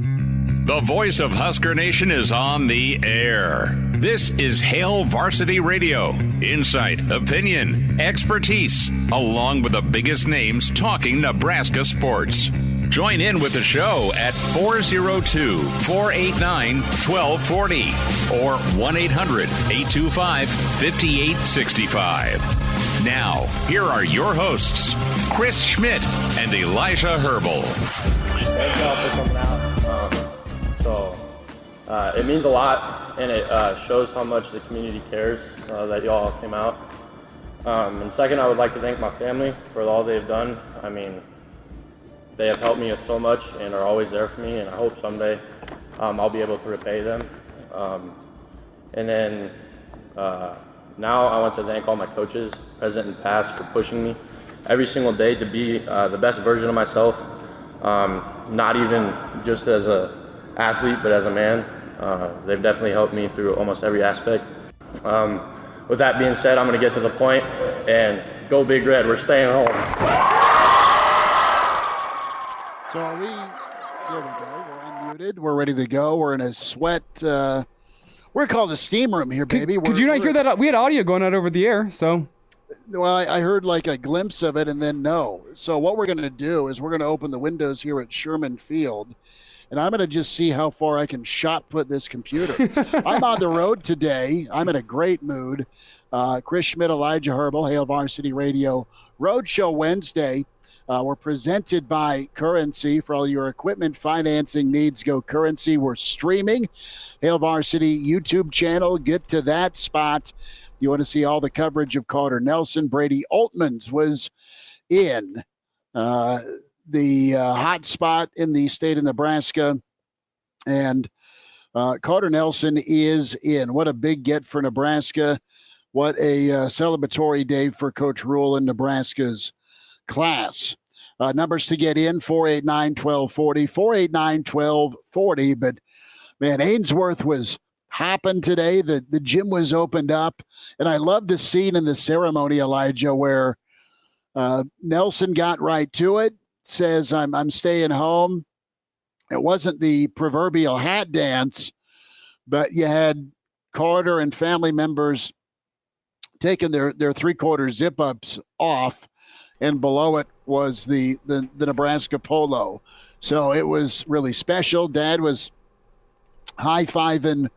The voice of Husker Nation is on the air. This is Hail Varsity Radio. Insight, opinion, expertise, along with the biggest names talking Nebraska sports. Join in with the show at 402-489-1240 or 1-800-825-5865. Now, here are your hosts, Chris Schmidt and Elijah Herbel. Thank y'all for coming out. It means a lot, and it shows how much the community cares that y'all came out. And second, I would like to thank my family for all they've done. I mean, they have helped me so much and are always there for me, and I hope someday I'll be able to repay them. And then now I want to thank all my coaches, present and past, for pushing me every single day to be the best version of myself, not even just as an athlete, but as a man. They've definitely helped me through almost every aspect. With that being said, I'm going to get to the point and go Big Red. We're staying home. So are we, there we go, we're unmuted, we're ready to go, we're in a sweat, we're called a steam room here, baby. Could you not hear that? We had audio going out over the air, so. Well, I heard like a glimpse of it and then no. So what we're going to do is we're going to open the windows here at Sherman Field, and I'm going to just see how far I can shot put this computer. I'm on the road today. I'm in a great mood. Chris Schmidt, Elijah Herbel, Hail Varsity Radio Roadshow Wednesday. We're presented by Currency. For all your equipment financing needs, go Currency. We're streaming. Hail Varsity YouTube channel. Get to that spot. You want to see all the coverage of Carter Nelson. Brady Oltmans was in the hot spot in the state of Nebraska. And Carter Nelson is in. What a big get for Nebraska. What a celebratory day for Coach Rule and Nebraska's class. Numbers to get in, 489-1240, 489-1240. But, man, Ainsworth was hopping today. The gym was opened up. And I love the scene in the ceremony, Elijah, where Nelson got right to it, says, I'm staying home. It wasn't the proverbial hat dance, but you had Carter and family members taking their three-quarter zip-ups off, and below it was the Nebraska polo. So it was really special. Dad was high-fiving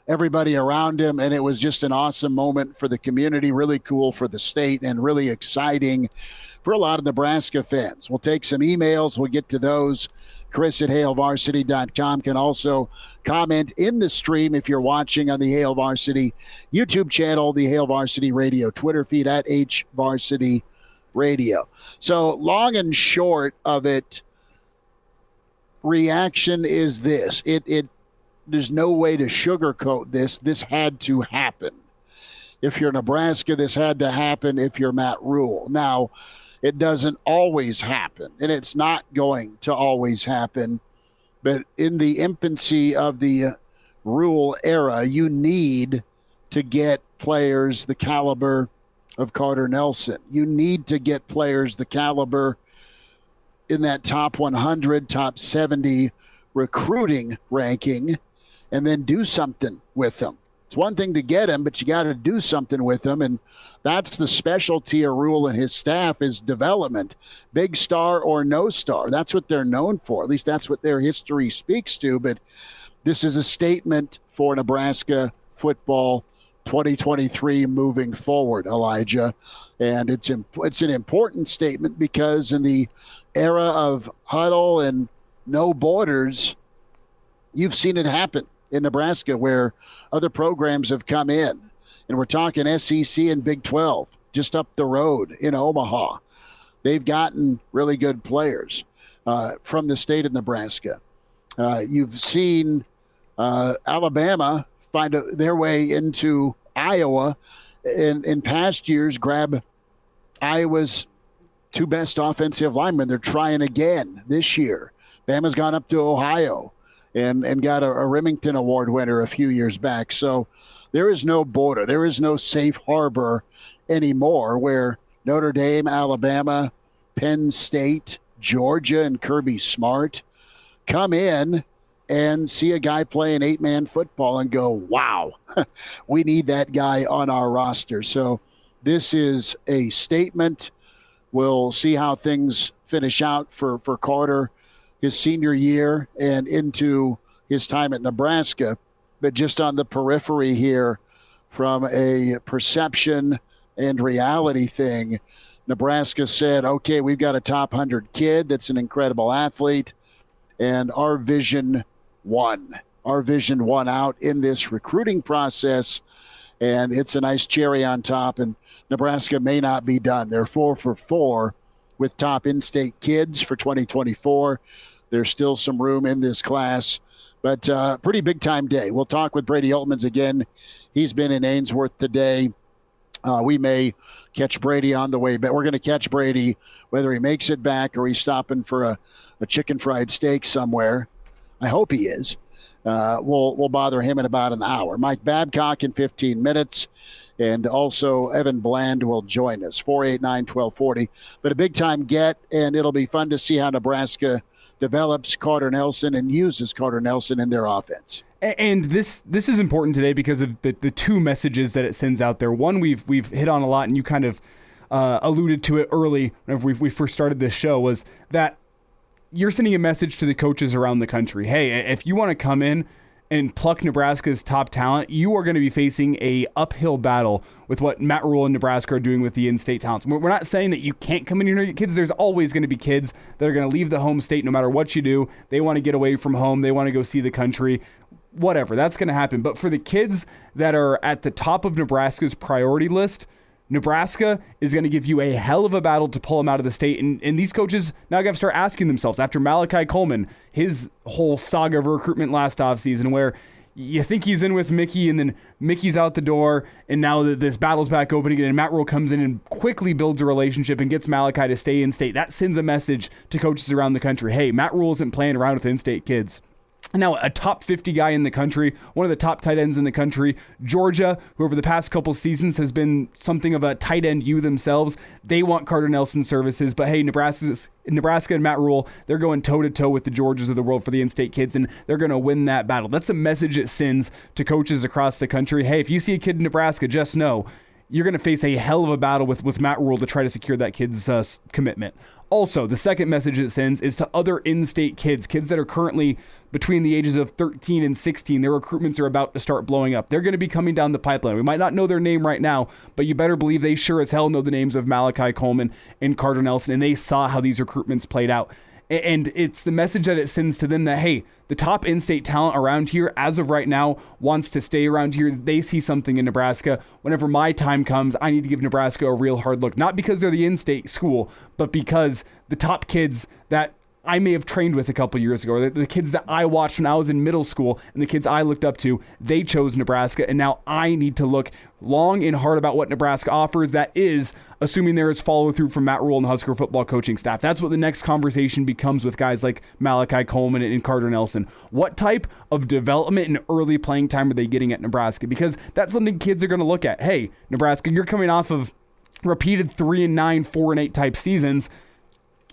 everybody around him, and it was just an awesome moment for the community, really cool for the state, and really exciting for a lot of Nebraska fans. We'll take some emails. We'll get to those. Chris at HailVarsity.com can also comment in the stream if you're watching on the Hail Varsity YouTube channel, the Hail Varsity Radio Twitter feed at HVarsity Radio. So long and short of it, reaction is this. There's no way to sugarcoat this. This had to happen. If you're Nebraska, this had to happen if you're Matt Rule. Now, it doesn't always happen, and it's not going to always happen. But in the infancy of the Rule era, you need to get players the caliber of Carter Nelson. You need to get players the caliber in that top 100, top 70 recruiting ranking, and then do something with them. It's one thing to get him, but you got to do something with him, and that's the specialty of Rule and his staff is development. Big star or no star. That's what they're known for. At least that's what their history speaks to. But this is a statement for Nebraska football 2023 moving forward, Elijah. And it's an important statement because in the era of huddle and no borders, you've seen it happen in Nebraska where other programs have come in. And we're talking SEC and Big 12, just up the road in Omaha. They've gotten really good players from the state of Nebraska. You've seen Alabama find their way into Iowa in past years, grab Iowa's two best offensive linemen. They're trying again this year. Bama's gone up to Ohio and got a Remington Award winner a few years back. So there is no border. There is no safe harbor anymore where Notre Dame, Alabama, Penn State, Georgia, and Kirby Smart come in and see a guy playing 8-man football and go, wow, we need that guy on our roster. So this is a statement. We'll see how things finish out for Carter his senior year and into his time at Nebraska. But just on the periphery here, from a perception and reality thing, Nebraska said, okay, we've got a top 100 kid that's an incredible athlete, and our vision won. Our vision won out in this recruiting process, and it's a nice cherry on top, and Nebraska may not be done. They're 4 for 4 with top in-state kids for 2024. There's still some room in this class, but pretty big-time day. We'll talk with Brady Oltmans again. He's been in Ainsworth today. We may catch Brady on the way, but we're going to catch Brady whether he makes it back or he's stopping for a chicken fried steak somewhere. I hope he is. We'll bother him in about an hour. Mike Babcock in 15 minutes. And also Evan Bland will join us, 489-1240. But a big-time get, and it'll be fun to see how Nebraska develops Carter Nelson and uses Carter Nelson in their offense. And this is important today because of the two messages that it sends out there. One, we've hit on a lot, and you kind of alluded to it early whenever we first started this show, was that you're sending a message to the coaches around the country. Hey, if you want to come in and pluck Nebraska's top talent, you are going to be facing a uphill battle with what Matt Rule and Nebraska are doing with the in-state talents. We're not saying that you can't come in here and get kids. There's always going to be kids that are going to leave the home state no matter what you do. They want to get away from home. They want to go see the country. Whatever, that's going to happen. But for the kids that are at the top of Nebraska's priority list, Nebraska is going to give you a hell of a battle to pull them out of the state. And these coaches now got to start asking themselves, after Malachi Coleman, his whole saga of recruitment last offseason, where you think he's in with Mickey and then Mickey's out the door, and now that this battle's back open again, and Matt Rule comes in and quickly builds a relationship and gets Malachi to stay in state. That sends a message to coaches around the country. Hey, Matt Rule isn't playing around with in-state kids. Now, a top 50 guy in the country, one of the top tight ends in the country, Georgia, who over the past couple seasons has been something of a tight end you themselves. They want Carter Nelson services, but hey, Nebraska and Matt Rule, they're going toe-to-toe with the Georgias of the world for the in-state kids, and they're going to win that battle. That's a message it sends to coaches across the country. Hey, if you see a kid in Nebraska, just know you're going to face a hell of a battle with Matt Rule to try to secure that kid's commitment. Also, the second message it sends is to other in-state kids that are currently between the ages of 13 and 16. Their recruitments are about to start blowing up. They're going to be coming down the pipeline. We might not know their name right now, but you better believe they sure as hell know the names of Malachi Coleman and Carter Nelson, and they saw how these recruitments played out. And it's the message that it sends to them that, hey, the top in-state talent around here, as of right now, wants to stay around here. They see something in Nebraska. Whenever my time comes, I need to give Nebraska a real hard look. Not because they're the in-state school, but because the top kids that I may have trained with a couple years ago, or the kids that I watched when I was in middle school and the kids I looked up to, they chose Nebraska, and now I need to look long and hard about what Nebraska offers. That is, assuming there is follow-through from Matt Rule and the Husker football coaching staff. That's what the next conversation becomes with guys like Malachi Coleman and Carter Nelson. What type of development and early playing time are they getting at Nebraska? Because that's something kids are going to look at. Hey, Nebraska, you're coming off of repeated 3-9, 4-8 type seasons.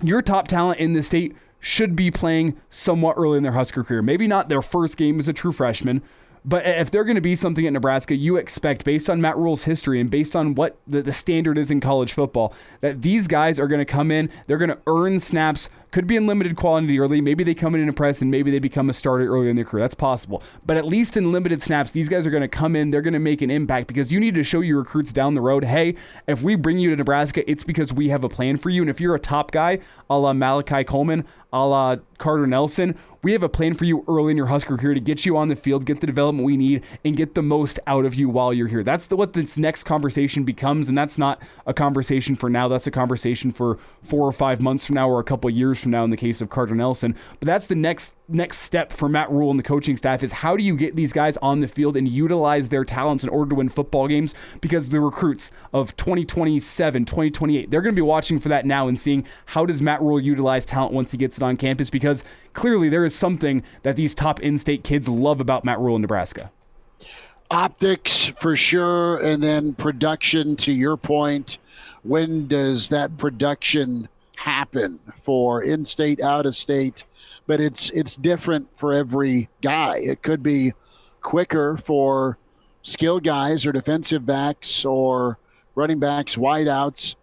Your top talent in the state should be playing somewhat early in their Husker career. Maybe not their first game as a true freshman, but if they're going to be something at Nebraska, you expect, based on Matt Rule's history and based on what the standard is in college football, that these guys are going to come in, they're going to earn snaps, could be in limited quantity early. Maybe they come in and impress, and maybe they become a starter early in their career. That's possible. But at least in limited snaps, these guys are going to come in, they're going to make an impact, because you need to show your recruits down the road, hey, if we bring you to Nebraska, it's because we have a plan for you. And if you're a top guy, a la Malachi Coleman, a la Carter Nelson, we have a plan for you early in your Husker career to get you on the field, get the development we need, and get the most out of you while you're here. That's what this next conversation becomes, and that's not a conversation for now. That's a conversation for 4 or 5 months from now, or a couple years from now in the case of Carter Nelson. But that's the next step for Matt Rule and the coaching staff, is how do you get these guys on the field and utilize their talents in order to win football games? Because the recruits of 2027, 2028, they're going to be watching for that now and seeing how does Matt Rule utilize talent once he gets it on campus, because clearly there is something that these top in-state kids love about Matt Rule in Nebraska. Optics for sure, and then production, to your point. When does that production happen for in-state, out-of-state? but it's different for every guy. It could be quicker for skill guys or defensive backs or running backs, wideouts.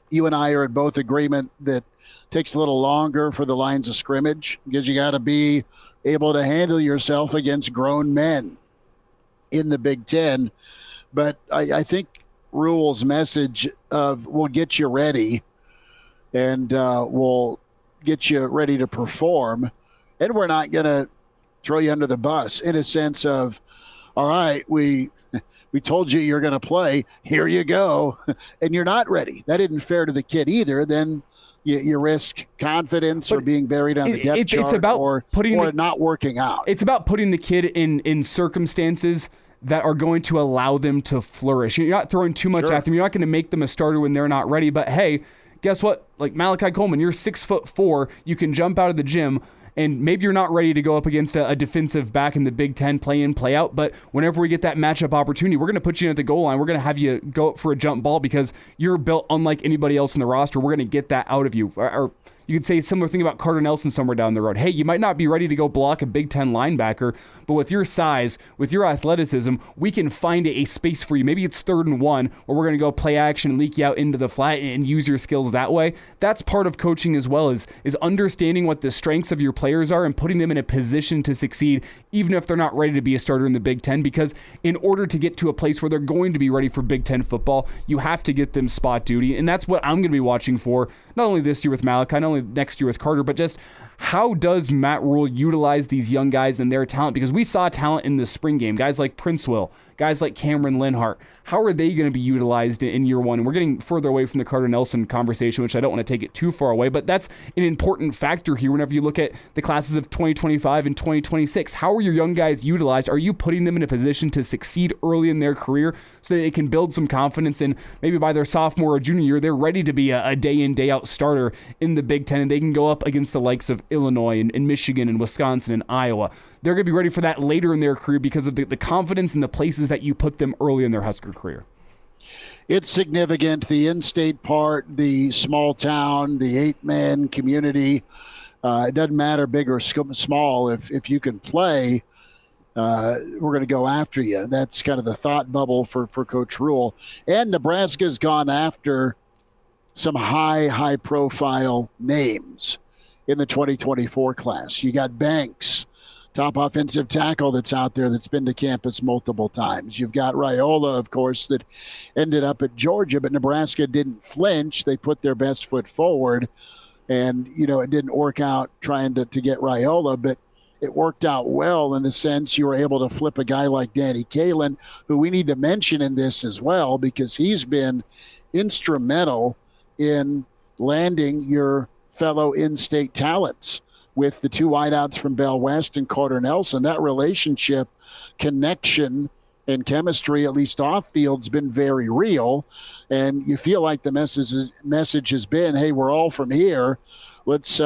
You and I are in both agreement that takes a little longer for the lines of scrimmage because you got to be able to handle yourself against grown men in the Big Ten. But I think Rhule's message of we'll get you ready and we'll get you ready to perform, and we're not going to throw you under the bus in a sense of, all right, we told you you're going to play, here you go, and you're not ready. That isn't fair to the kid either. Then you risk confidence or being buried on the depth chart, it's about or not working out. It's about putting the kid in circumstances that are going to allow them to flourish. You're not throwing too much at them. You're not going to make them a starter when they're not ready. But hey, guess what? Like Malachi Coleman, you're 6'4". You can jump out of the gym. And maybe you're not ready to go up against a defensive back in the Big Ten, play in, play out. But whenever we get that matchup opportunity, we're going to put you at the goal line. We're going to have you go up for a jump ball because you're built unlike anybody else in the roster. We're going to get that out of you. Or you could say a similar thing about Carter Nelson somewhere down the road. Hey, you might not be ready to go block a Big Ten linebacker, but with your size, with your athleticism, we can find a space for you. Maybe it's 3rd and 1, or we're going to go play action and leak you out into the flat and use your skills that way. That's part of coaching as well, is understanding what the strengths of your players are and putting them in a position to succeed, even if they're not ready to be a starter in the Big Ten, because in order to get to a place where they're going to be ready for Big Ten football, you have to get them spot duty, and that's what I'm going to be watching for, not only this year with Malachi, not only next year with Carter, but just how does Matt Rhule utilize these young guys and their talent? Because we saw talent in the spring game, guys like Prince Will, guys like Cameron Linhart. How are they going to be utilized in year one? And we're getting further away from the Carter Nelson conversation, which I don't want to take it too far away, but that's an important factor here whenever you look at the classes of 2025 and 2026. How are your young guys utilized? Are you putting them in a position to succeed early in their career so that they can build some confidence, and maybe by their sophomore or junior year, they're ready to be a day in, day out starter in the Big Ten, and they can go up against the likes of Illinois and Michigan and Wisconsin and Iowa. They're going to be ready for that later in their career because of the confidence and the places that you put them early in their Husker career. It's significant. The in-state part, the small town, the 8-man community, it doesn't matter big or small. If you can play, we're going to go after you. That's kind of the thought bubble for Coach Rhule. And Nebraska's gone after some high-profile names in the 2024 class. You got Banks, top offensive tackle that's out there that's been to campus multiple times. You've got Raiola, of course, that ended up at Georgia, but Nebraska didn't flinch. They put their best foot forward, and, it didn't work out trying to get Raiola, but it worked out well in the sense you were able to flip a guy like Danny Kalin, who we need to mention in this as well because he's been instrumental in landing your fellow in-state talents with the two wideouts from Bell West and Carter Nelson. That relationship, connection, and chemistry, at least off-field, has been very real. And you feel like the message has been, hey, we're all from here. Let's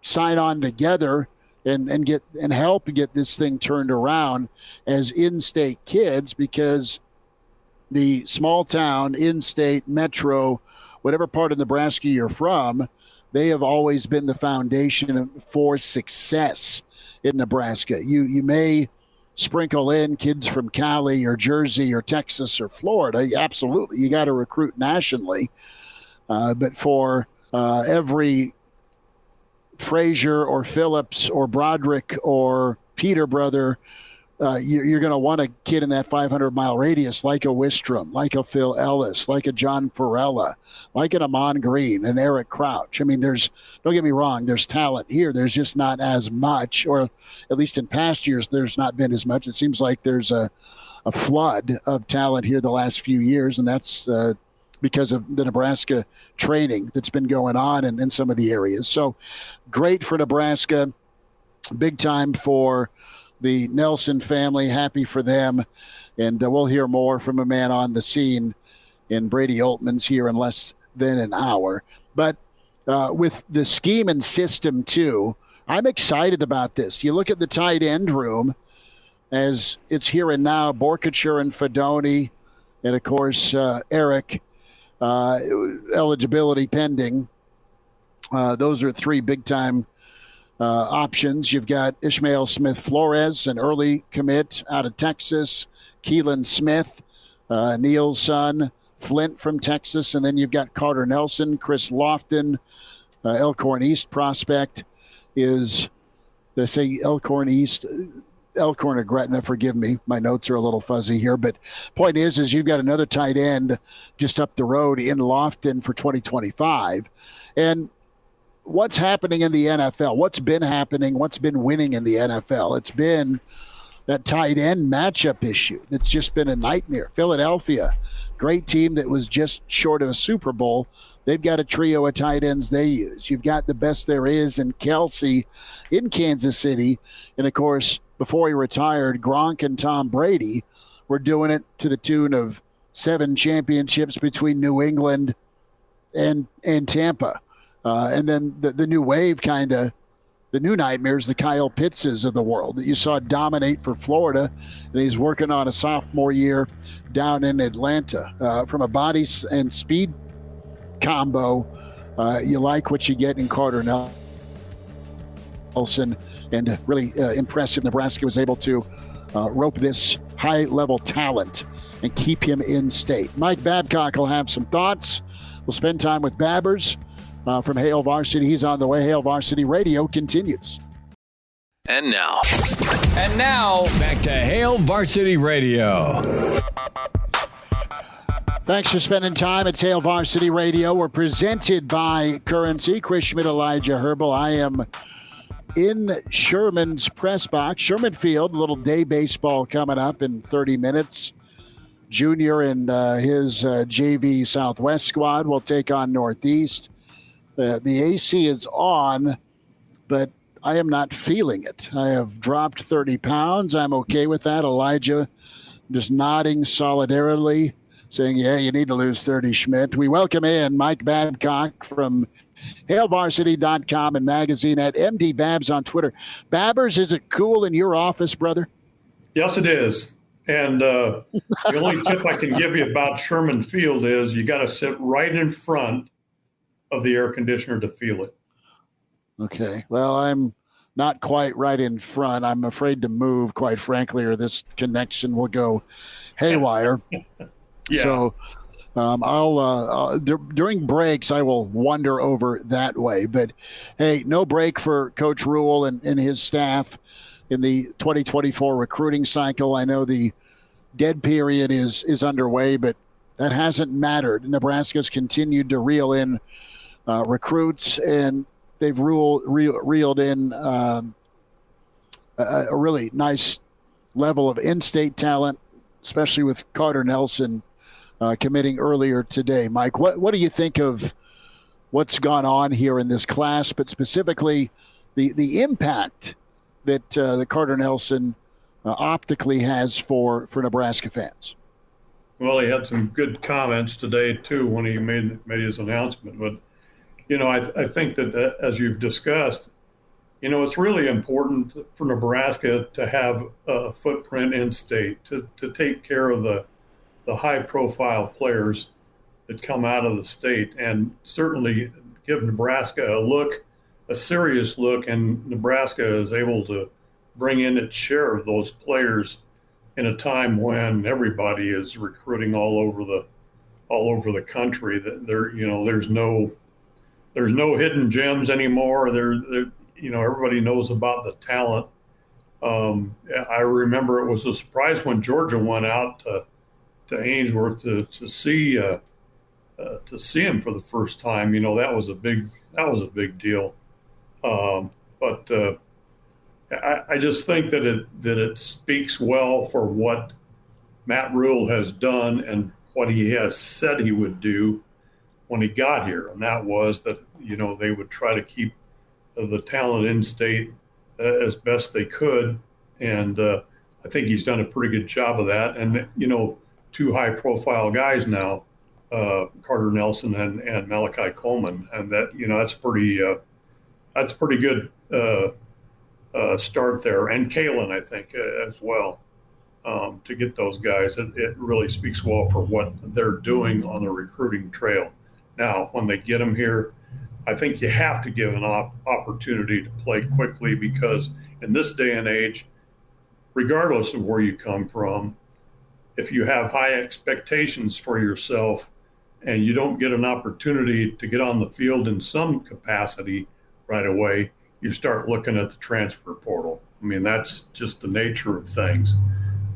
sign on together and help get this thing turned around as in-state kids, because the small town, in-state, metro, whatever part of Nebraska you're from, they have always been the foundation for success in Nebraska. You may sprinkle in kids from Cali or Jersey or Texas or Florida. Absolutely, you got to recruit nationally. But for every Frazier or Phillips or Broderick or Peter brother, you're going to want a kid in that 500-mile radius like a Wistrom, like a Phil Ellis, like a John Perella, like an Amon Green, an Eric Crouch. I mean, don't get me wrong, there's talent here. There's just not as much, or at least in past years, there's not been as much. It seems like there's a flood of talent here the last few years, and that's because of the Nebraska training that's been going on in some of the areas. So great for Nebraska, big time for the Nelson family, happy for them. And we'll hear more from a man on the scene in Brady Oltmans here in less than an hour. But with the scheme and system, too, I'm excited about this. You look at the tight end room as it's here and now, Borkature and Fedoni, and, of course, Eric, eligibility pending. Those are three big-time options. You've got Ishmael Smith-Flores, an early commit out of Texas, Keelan Smith, Neil's son, Flint from Texas, and then you've got Carter Nelson, Chris Lofton, Elkhorn East prospect is, did I say Elkhorn East? Elkhorn or Gretna, forgive me. My notes are a little fuzzy here. But point is you've got another tight end just up the road in Lofton for 2025. And what's happening in the NFL? What's been happening? What's been winning in the NFL? It's been that tight end matchup issue that's just been a nightmare. Philadelphia, great team that was just short of a Super Bowl. They've got a trio of tight ends they use. You've got the best there is in Kelsey in Kansas City. And, of course, before he retired, Gronk and Tom Brady were doing it to the tune of 7 championships between New England and Tampa. And then the new wave the new nightmares, the Kyle Pittses of the world that you saw dominate for Florida, and he's working on a sophomore year down in Atlanta. From a body and speed combo, you like what you get in Carter Nelson, and really impressive. Nebraska was able to rope this high-level talent and keep him in state. Mike Babcock will have some thoughts. We'll spend time with Babbers from Hail Varsity. He's on the way. Hail Varsity Radio continues. And now, back to Hail Varsity Radio. Thanks for spending time at Hail Varsity Radio. We're presented by Currency. Schmidt and Elijah Herbel. I am in Sherman's press box. Sherman Field, a little day baseball coming up in 30 minutes. Junior and his JV Southwest squad will take on Northeast. The AC is on, but I am not feeling it. I have dropped 30 pounds. I'm okay with that. Elijah just nodding solidarily, saying, yeah, you need to lose 30, Schmidt. We welcome in Mike Babcock from HailVarsity.com and magazine at MD Babs on Twitter. Babbers, is it cool in your office, brother? Yes, it is. And the only tip I can give you about Sherman Field is you got to sit right in front of the air conditioner to feel it. Okay. Well, I'm not quite right in front. I'm afraid to move, quite frankly, or this connection will go haywire. Yeah. So I'll during breaks, I will wander over that way. But, hey, no break for Coach Rule and his staff in the 2024 recruiting cycle. I know the dead period is underway, but that hasn't mattered. Nebraska's continued to reel in recruits, and they've reeled in a really nice level of in-state talent, especially with Carter Nelson committing earlier today. Mike, what do you think of what's gone on here in this class, but specifically the impact that the Carter Nelson optically has for Nebraska fans? Well, he had some good comments today, too, when he made his announcement. But, I think that, as you've discussed, it's really important for Nebraska to have a footprint in state, to take care of the high-profile players that come out of the state, and certainly give Nebraska a serious look, and Nebraska is able to bring in its share of those players in a time when everybody is recruiting all over the country. There's no hidden gems anymore. Everybody knows about the talent. I remember it was a surprise when Georgia went out to Ainsworth to see him for the first time. That was a big deal. But I just think that it speaks well for what Matt Rule has done and what he has said he would do when he got here, and that was that they would try to keep the talent in state as best they could, and I think he's done a pretty good job of that. And 2 high-profile guys now, Carter Nelson and Malachi Coleman, and that that's pretty good start there. And Kalen, I think, as well, to get those guys. It really speaks well for what they're doing on the recruiting trail. Now, when they get them here, I think you have to give an opportunity to play quickly, because in this day and age, regardless of where you come from, if you have high expectations for yourself and you don't get an opportunity to get on the field in some capacity right away, you start looking at the transfer portal. I mean, that's just the nature of things.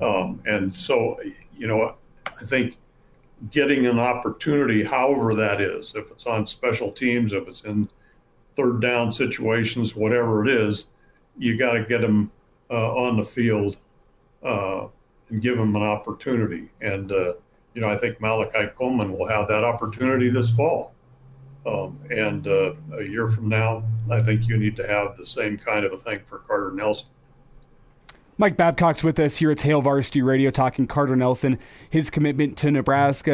And so, I think getting an opportunity, however that is, if it's on special teams, if it's in third down situations, whatever it is, you got to get them on the field and give them an opportunity. And, I think Malachi Coleman will have that opportunity this fall. And a year from now, I think you need to have the same kind of a thing for Carter Nelson. Mike Babcock's with us here at Hail Varsity Radio talking Carter Nelson, his commitment to Nebraska.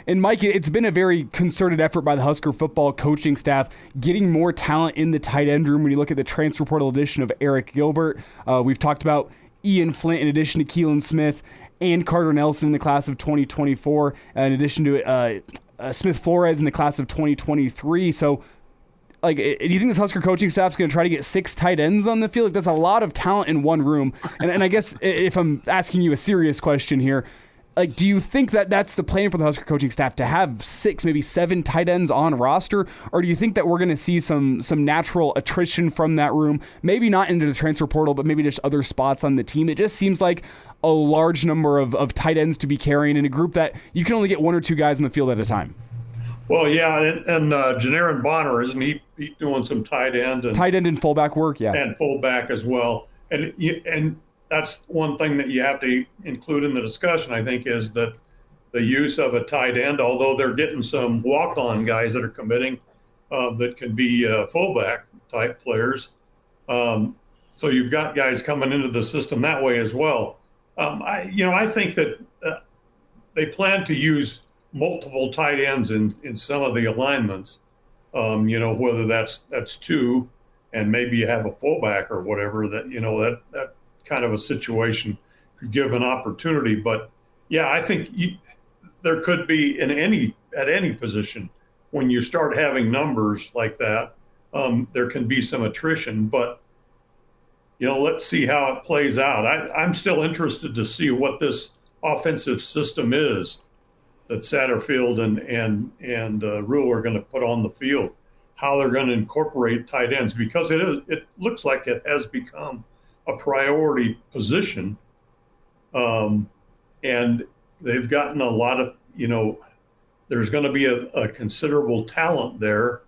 And Mike, it's been a very concerted effort by the Husker football coaching staff getting more talent in the tight end room. When you look at the transfer portal addition of Eric Gilbert, we've talked about Ian Flint in addition to Keelan Smith and Carter Nelson in the class of 2024, in addition to Smith Flores in the class of 2023. So, do you think this Husker coaching staff's going to try to get 6 tight ends on the field? Like, that's a lot of talent in one room. And I guess if I'm asking you a serious question here, do you think that that's the plan for the Husker coaching staff, to have 6, maybe 7 tight ends on roster? Or do you think that we're going to see some natural attrition from that room? Maybe not into the transfer portal, but maybe just other spots on the team. It just seems like a large number of tight ends to be carrying in a group that you can only get 1 or 2 guys in the field at a time. Well, yeah, and Janarin Bonner, isn't he doing some tight end and fullback work? Yeah, and fullback as well. And that's one thing that you have to include in the discussion, I think, is that the use of a tight end, although they're getting some walk-on guys that are committing that can be fullback type players. So you've got guys coming into the system that way as well. I think that they plan to use multiple tight ends in some of the alignments, whether that's 2 and maybe you have a fullback or whatever, that kind of a situation could give an opportunity. But yeah, I think there could be at any position, when you start having numbers like that, there can be some attrition, but let's see how it plays out. I'm still interested to see what this offensive system is that Satterfield and Rule are going to put on the field, how they're going to incorporate tight ends, because it looks like it has become a priority position. And they've gotten a lot of, there's going to be a considerable talent there.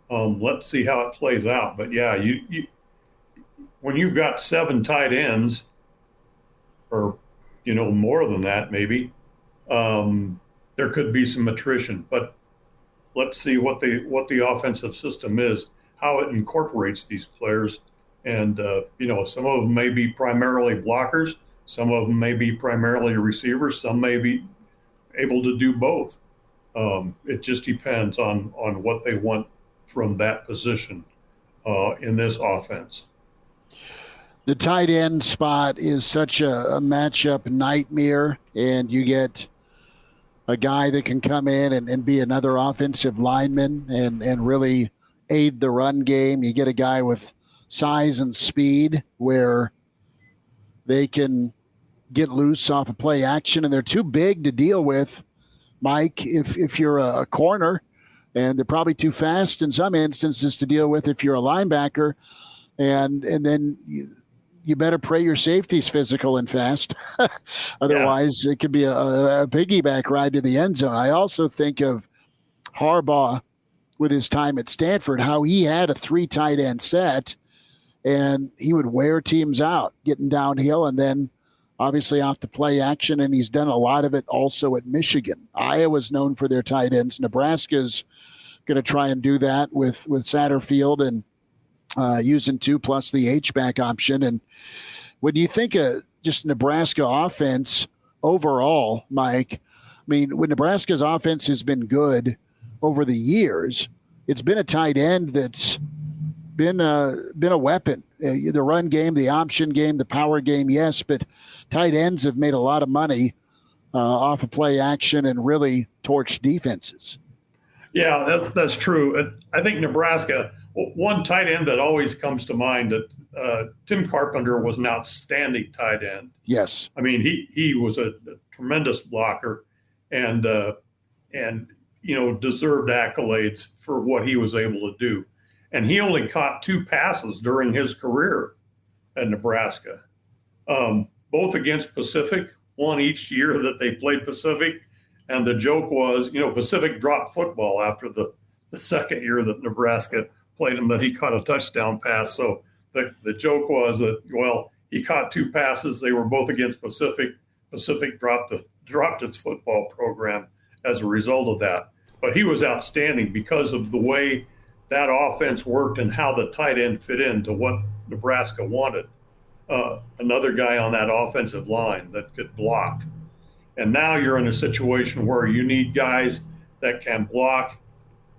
Let's see how it plays out. But yeah, you when you've got 7 tight ends, or more than that maybe, there could be some attrition. But let's see what the offensive system is, how it incorporates these players. And some of them may be primarily blockers, some of them may be primarily receivers, some may be able to do both. It just depends on what they want from that position in this offense. The tight end spot is such a matchup nightmare, and you get a guy that can come in and be another offensive lineman and really aid the run game. You get a guy with size and speed where they can get loose off of play action, and they're too big to deal with, Mike, if you're a corner, and they're probably too fast in some instances to deal with if you're a linebacker, and then you better pray your safety's physical and fast. Otherwise, It could be a piggyback ride to the end zone. I also think of Harbaugh with his time at Stanford, how he had a 3 tight end set, and he would wear teams out getting downhill and then obviously off the play action, and he's done a lot of it also at Michigan. Iowa's known for their tight ends. Nebraska's going to try and do that with Satterfield and using 2 plus the H-back option. And when you think of just Nebraska offense overall, Mike, I mean, when Nebraska's offense has been good over the years, it's been a tight end that's been a weapon. The run game, the option game, the power game, yes, but tight ends have made a lot of money off of play action and really torched defenses. Yeah, that's true. I think Nebraska, one tight end that always comes to mind, that Tim Carpenter was an outstanding tight end. Yes. I mean, he was a tremendous blocker and deserved accolades for what he was able to do. And he only caught 2 passes during his career at Nebraska, both against Pacific, one each year that they played Pacific. And the joke was, Pacific dropped football after the second year that Nebraska played him, that he caught a touchdown pass. So the joke was that, well, he caught 2 passes. They were both against Pacific. Pacific dropped its football program as a result of that. But he was outstanding because of the way that offense worked and how the tight end fit into what Nebraska wanted. Another guy on that offensive line that could block. And now you're in a situation where you need guys that can block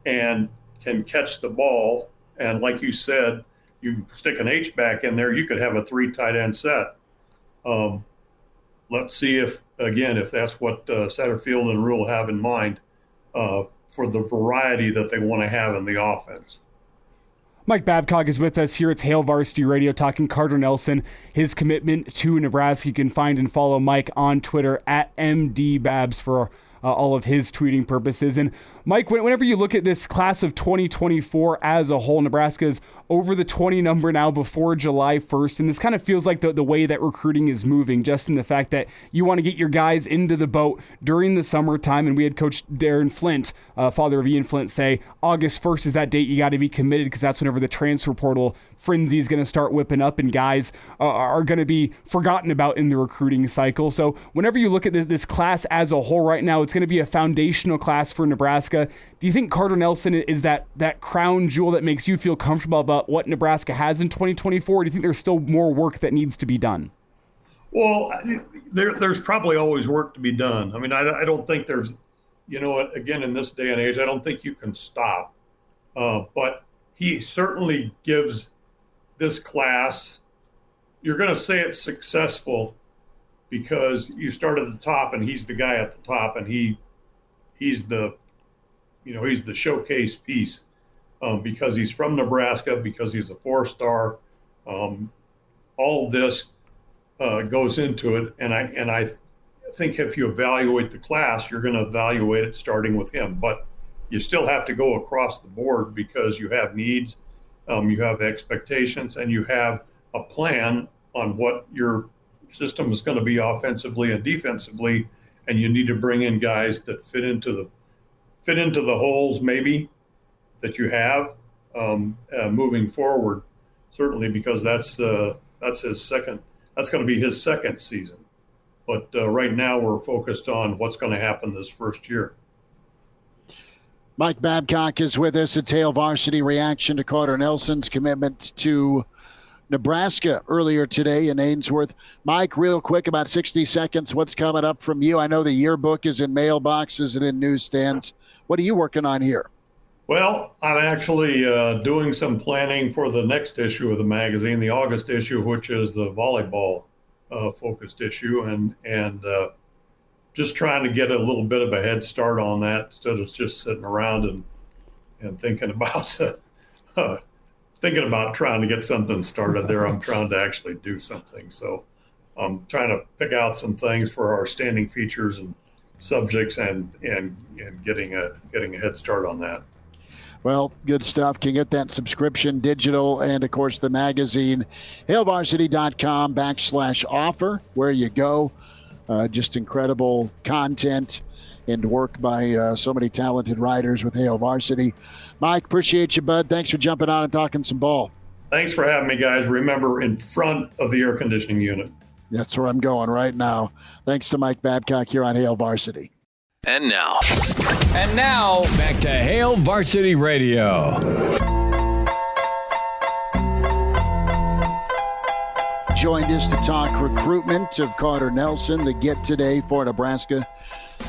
and can catch the ball. And like you said, you stick an H-back in there, you could have a 3 tight end set. Let's see if that's what Satterfield and Rule have in mind for the variety that they want to have in the offense. Mike Babcock is with us here at Hail Varsity Radio talking Carter Nelson, his commitment to Nebraska. You can find and follow Mike on Twitter at MDBabs for all of his tweeting purposes. And Mike, whenever you look at this class of 2024 as a whole, Nebraska's over the 20 number now before July 1st. And this kind of feels like the way that recruiting is moving, just in the fact that you want to get your guys into the boat during the summertime. And we had Coach Darren Flint, father of Ian Flint, say August 1st is that date you got to be committed, because that's whenever the transfer portal frenzy is going to start whipping up and guys are going to be forgotten about in the recruiting cycle. So whenever you look at this class as a whole right now, it's going to be a foundational class for Nebraska. Do you think Carter Nelson is that crown jewel that makes you feel comfortable about what Nebraska has in 2024? Or do you think there's still more work that needs to be done? Well, there's probably always work to be done. I mean, I don't think there's, again, in this day and age, I don't think you can stop. But he certainly gives this class, you're going to say it's successful because you start at the top and he's the guy at the top, and he's the showcase piece because he's from Nebraska, because he's a 4-star. All this goes into it, and I think if you evaluate the class, you're going to evaluate it starting with him. But you still have to go across the board because you have needs, you have expectations, and you have a plan on what your system is going to be offensively and defensively, and you need to bring in guys that fit into the holes maybe that you have moving forward, certainly, because that's his second. That's going to be his second season. But right now we're focused on what's going to happen this first year. Mike Babcock is with us. It's Hail Varsity reaction to Carter Nelson's commitment to Nebraska earlier today in Ainsworth. Mike, real quick, about 60 seconds, what's coming up from you? I know the yearbook is in mailboxes and in newsstands. What are you working on here? Well, I'm actually doing some planning for the next issue of the magazine, the August issue, which is the volleyball focused issue, and just trying to get a little bit of a head start on that instead of just sitting around and thinking about trying to get something started there. I'm trying to actually do something. So I'm trying to pick out some things for our standing features and subjects and getting a head start on that. Well, good stuff. Can get that subscription, digital, and, of course, the magazine, hailvarsity.com/offer, where you go. Just incredible content and work by so many talented writers with Hail Varsity. Mike, appreciate you, bud. Thanks for jumping on and talking some ball. Thanks for having me, guys. Remember, in front of the air conditioning unit. That's where I'm going right now. Thanks to Mike Babcock here on Hail Varsity. And now, back to Hail Varsity Radio. Joined us to talk recruitment of Carter Nelson, the get today for Nebraska,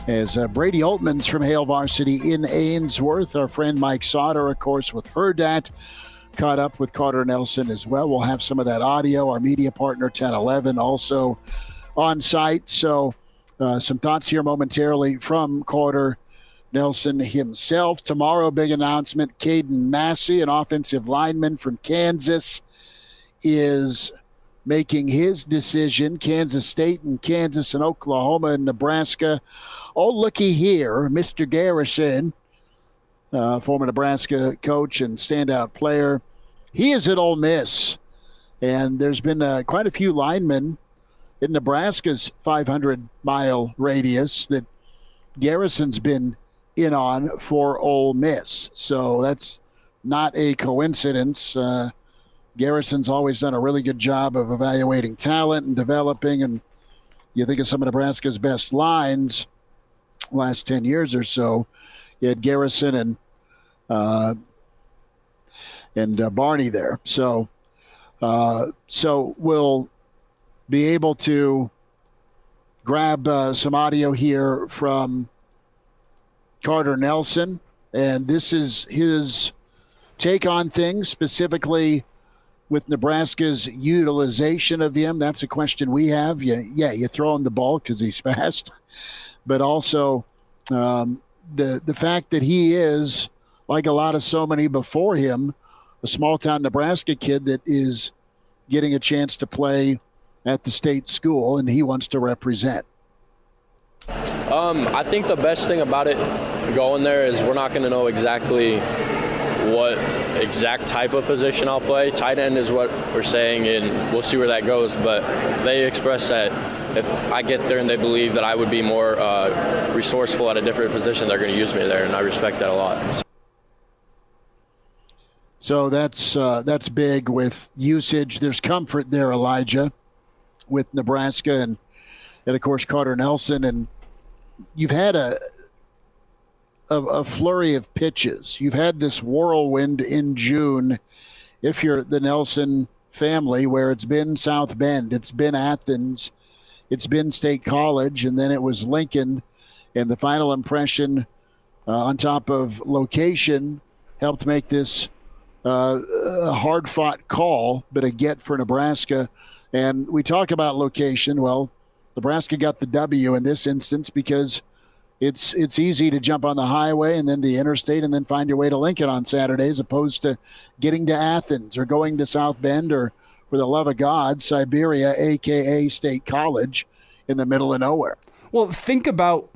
as Brady Oltmans from Hail Varsity in Ainsworth. Our friend Mike Sauter, of course, with Hurrdat, caught up with Carter Nelson as well. We'll have some of that audio. Our media partner, 1011, also on site. So some thoughts here momentarily from Carter Nelson himself. Tomorrow, big announcement, Caden Massey, an offensive lineman from Kansas, is making his decision. Kansas State and Kansas and Oklahoma and Nebraska. Oh, looky here, Mr. Garrison, former Nebraska coach and standout player. He is at Ole Miss, and there's been quite a few linemen in Nebraska's 500-mile radius that Garrison's been in on for Ole Miss. So that's not a coincidence. Garrison's always done a really good job of evaluating talent and developing, and you think of some of Nebraska's best lines last 10 years or so. You had Garrison and Barney there. So we'll be able to grab some audio here from Carter Nelson, and this is his take on things, specifically with Nebraska's utilization of him. That's a question we have. You throw him the ball because he's fast, but also the fact that he is, like a lot of so many before him, a small-town Nebraska kid that is getting a chance to play at the state school, and he wants to represent. I think the best thing about it going there is we're not going to know exactly what exact type of position I'll play. Tight end is what we're saying, and we'll see where that goes. But they express that if I get there and they believe that I would be more resourceful at a different position, they're going to use me there, and I respect that a lot. So that's big with usage. There's comfort there, Elijah, with Nebraska and of course Carter Nelson. And you've had a flurry of pitches. You've had this whirlwind in June. If you're the Nelson family, where it's been South Bend, it's been Athens, it's been State College, and then it was Lincoln. And the final impression on top of location helped make this a hard-fought call, but a get for Nebraska. And we talk about location. Well, Nebraska got the W in this instance because it's easy to jump on the highway and then the interstate and then find your way to Lincoln on Saturday, as opposed to getting to Athens or going to South Bend or, for the love of God, Siberia, a.k.a. State College, in the middle of nowhere. Well, think about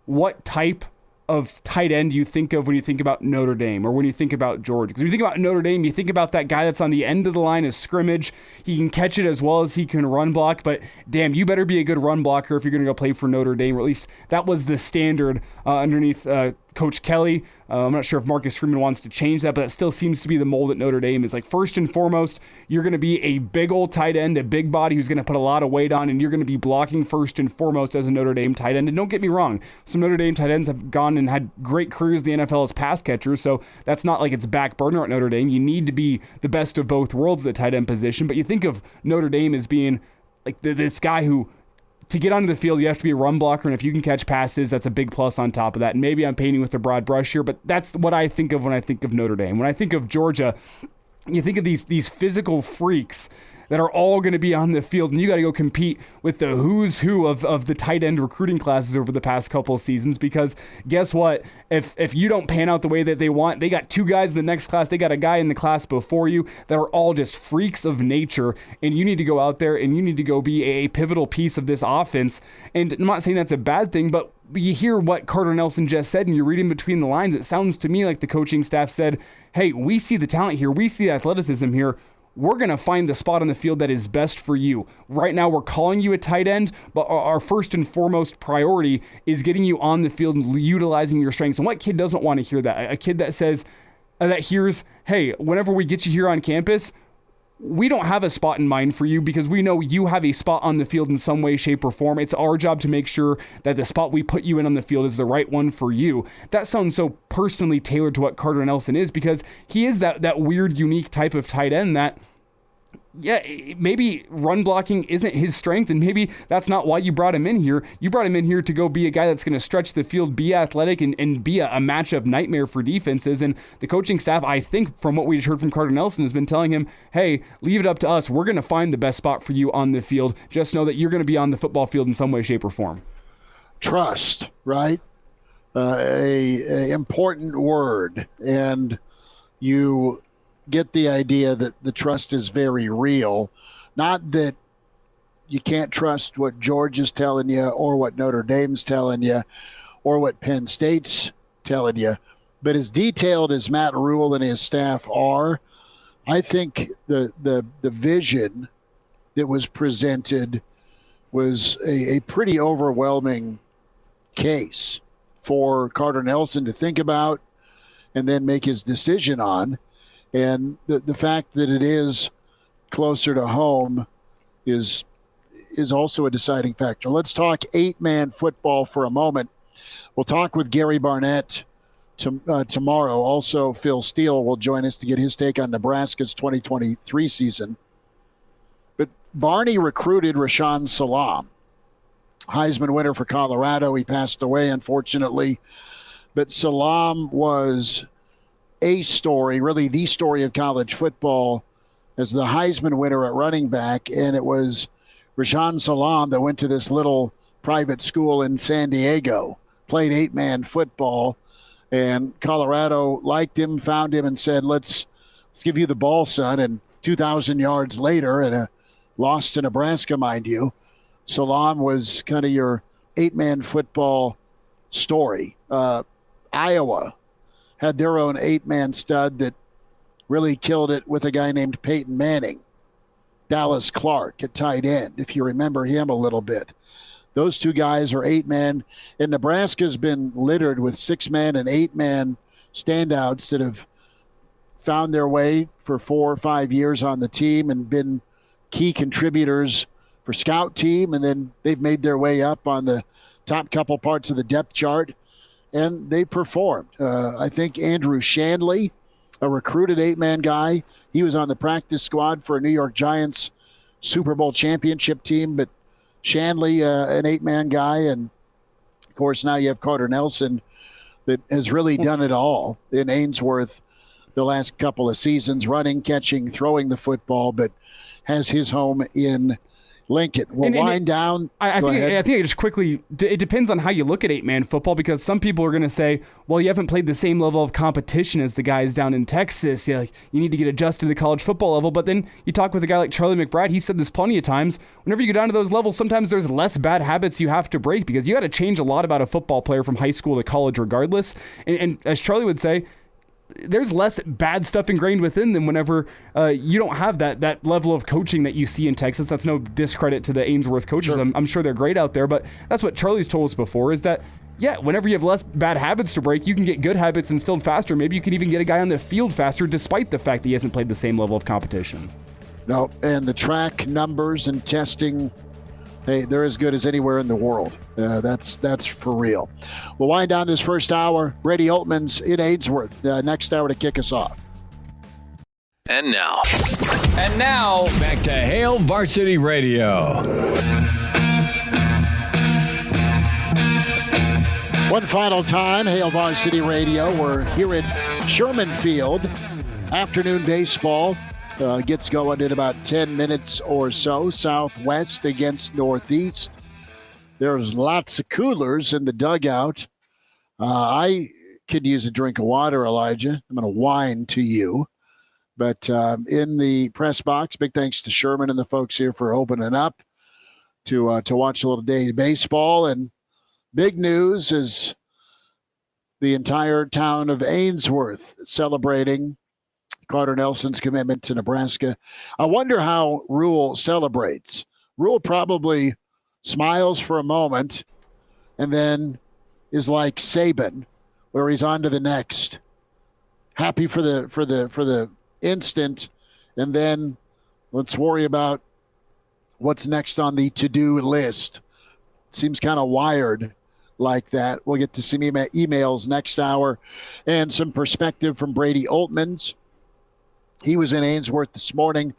what type of tight end you think of when you think about Notre Dame or when you think about Georgia. Because when you think about Notre Dame, you think about that guy that's on the end of the line of scrimmage. He can catch it as well as he can run block, but damn, you better be a good run blocker if you're going to go play for Notre Dame, or at least that was the standard underneath Coach Kelly. I'm not sure if Marcus Freeman wants to change that, but that still seems to be the mold at Notre Dame. Is like, first and foremost, you're going to be a big old tight end, a big body who's going to put a lot of weight on, and you're going to be blocking first and foremost as a Notre Dame tight end. And don't get me wrong, some Notre Dame tight ends have gone and had great careers in the NFL as pass catchers, so that's not like it's back burner at Notre Dame. You need to be the best of both worlds at the tight end position, but you think of Notre Dame as being like this guy who, to get onto the field, you have to be a run blocker, and if you can catch passes, that's a big plus on top of that. And maybe I'm painting with a broad brush here, but that's what I think of when I think of Notre Dame. When I think of Georgia, you think of these physical freaks that are all going to be on the field, and you got to go compete with the who's who of the tight end recruiting classes over the past couple of seasons, because guess what? If you don't pan out the way that they want, they got two guys in the next class, they got a guy in the class before you that are all just freaks of nature, and you need to go out there and you need to go be a pivotal piece of this offense. And I'm not saying that's a bad thing, but you hear what Carter Nelson just said and you're reading between the lines. It sounds to me like the coaching staff said, hey, we see the talent here, we see the athleticism here, we're going to find the spot on the field that is best for you. Right now, we're calling you a tight end, but our first and foremost priority is getting you on the field and utilizing your strengths. And what kid doesn't want to hear that? A kid that says, that hears, hey, whenever we get you here on campus, we don't have a spot in mind for you because we know you have a spot on the field in some way, shape, or form. It's our job to make sure that the spot we put you in on the field is the right one for you. That sounds so personally tailored to what Carter Nelson is, because he is that weird, unique type of tight end that, yeah, maybe run blocking isn't his strength, and maybe that's not why you brought him in here. You brought him in here to go be a guy that's going to stretch the field, be athletic, and be a matchup nightmare for defenses. And the coaching staff, I think, from what we just heard from Carter Nelson, has been telling him, hey, leave it up to us. We're going to find the best spot for you on the field. Just know that you're going to be on the football field in some way, shape, or form. Trust, right? a important word, and you get the idea that the trust is very real. Not that you can't trust what Georgia's telling you or what Notre Dame's telling you or what Penn State's telling you, but as detailed as Matt Rule and his staff are, I think the vision that was presented was a pretty overwhelming case for Carter Nelson to think about and then make his decision on. And the fact that it is closer to home is also a deciding factor. Let's talk 8-man football for a moment. We'll talk with Gary Barnett tomorrow. Also, Phil Steele will join us to get his take on Nebraska's 2023 season. But Barney recruited Rashaan Salam, Heisman winner for Colorado. He passed away, unfortunately. But Salam was a story, really the story of college football, as the Heisman winner at running back. And it was Rashaan Salam that went to this little private school in San Diego, played 8-man football, and Colorado liked him, found him, and said, let's give you the ball, son. And 2,000 yards later, and a loss to Nebraska, mind you, Salam was kind of your 8-man football story. Iowa had their own 8-man stud that really killed it with a guy named Peyton Manning. Dallas Clark at tight end, if you remember him a little bit. Those two guys are 8-man, and Nebraska's been littered with 6-man and 8-man standouts that have found their way for 4 or 5 years on the team and been key contributors for scout team, and then they've made their way up on the top couple parts of the depth chart, and they performed. I think Andrew Shanley, a recruited 8-man guy, he was on the practice squad for a New York Giants Super Bowl championship team, but Shanley, an 8-man guy, and of course now you have Carter Nelson that has really done it all in Ainsworth the last couple of seasons, running, catching, throwing the football, but has his home in Lincoln. We'll wind down. I think just quickly, it depends on how you look at 8-man football, because some people are going to say, well, you haven't played the same level of competition as the guys down in Texas. You need to get adjusted to the college football level. But then you talk with a guy like Charlie McBride. He said this plenty of times. Whenever you go down to those levels, sometimes there's less bad habits you have to break, because you got to change a lot about a football player from high school to college regardless. And as Charlie would say, there's less bad stuff ingrained within them whenever you don't have that level of coaching that you see in Texas. That's no discredit to the Ainsworth coaches. Sure. I'm sure they're great out there, but that's what Charlie's told us before, is that, yeah, whenever you have less bad habits to break, you can get good habits instilled faster. Maybe you can even get a guy on the field faster despite the fact that he hasn't played the same level of competition. No, and the track numbers and testing, hey, they're as good as anywhere in the world. That's for real. We'll wind down this first hour. Brady Oltmans in Ainsworth next hour to kick us off. And now, back to Hail Varsity Radio. One final time, Hail Varsity Radio. We're here at Sherman Field. Afternoon baseball gets going in about 10 minutes or so. Southwest against Northeast. There's lots of coolers in the dugout. I could use a drink of water, Elijah. I'm going to whine to you. But in the press box, big thanks to Sherman and the folks here for opening up to watch a little day of baseball. And big news is the entire town of Ainsworth celebrating Carter Nelson's commitment to Nebraska. I wonder how Rule celebrates. Rule probably smiles for a moment and then is like Saban, where he's on to the next. Happy for the instant, and then let's worry about what's next on the to-do list. Seems kind of wired like that. We'll get to some emails next hour and some perspective from Brady Oltmans. He was in Ainsworth this morning.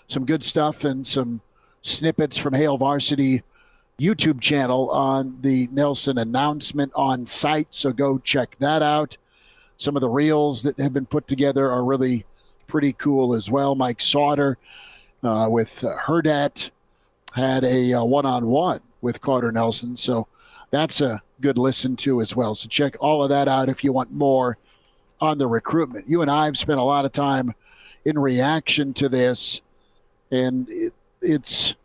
Some good stuff and some snippets from Hail Varsity YouTube channel on the Nelson announcement on site, so go check that out. Some of the reels that have been put together are really pretty cool as well. Mike Sauter with Hurrdat had a one-on-one with Carter Nelson, so That's a good listen to as well. So check all of that out if you want more on the recruitment. You and I have spent a lot of time in reaction to this, and it's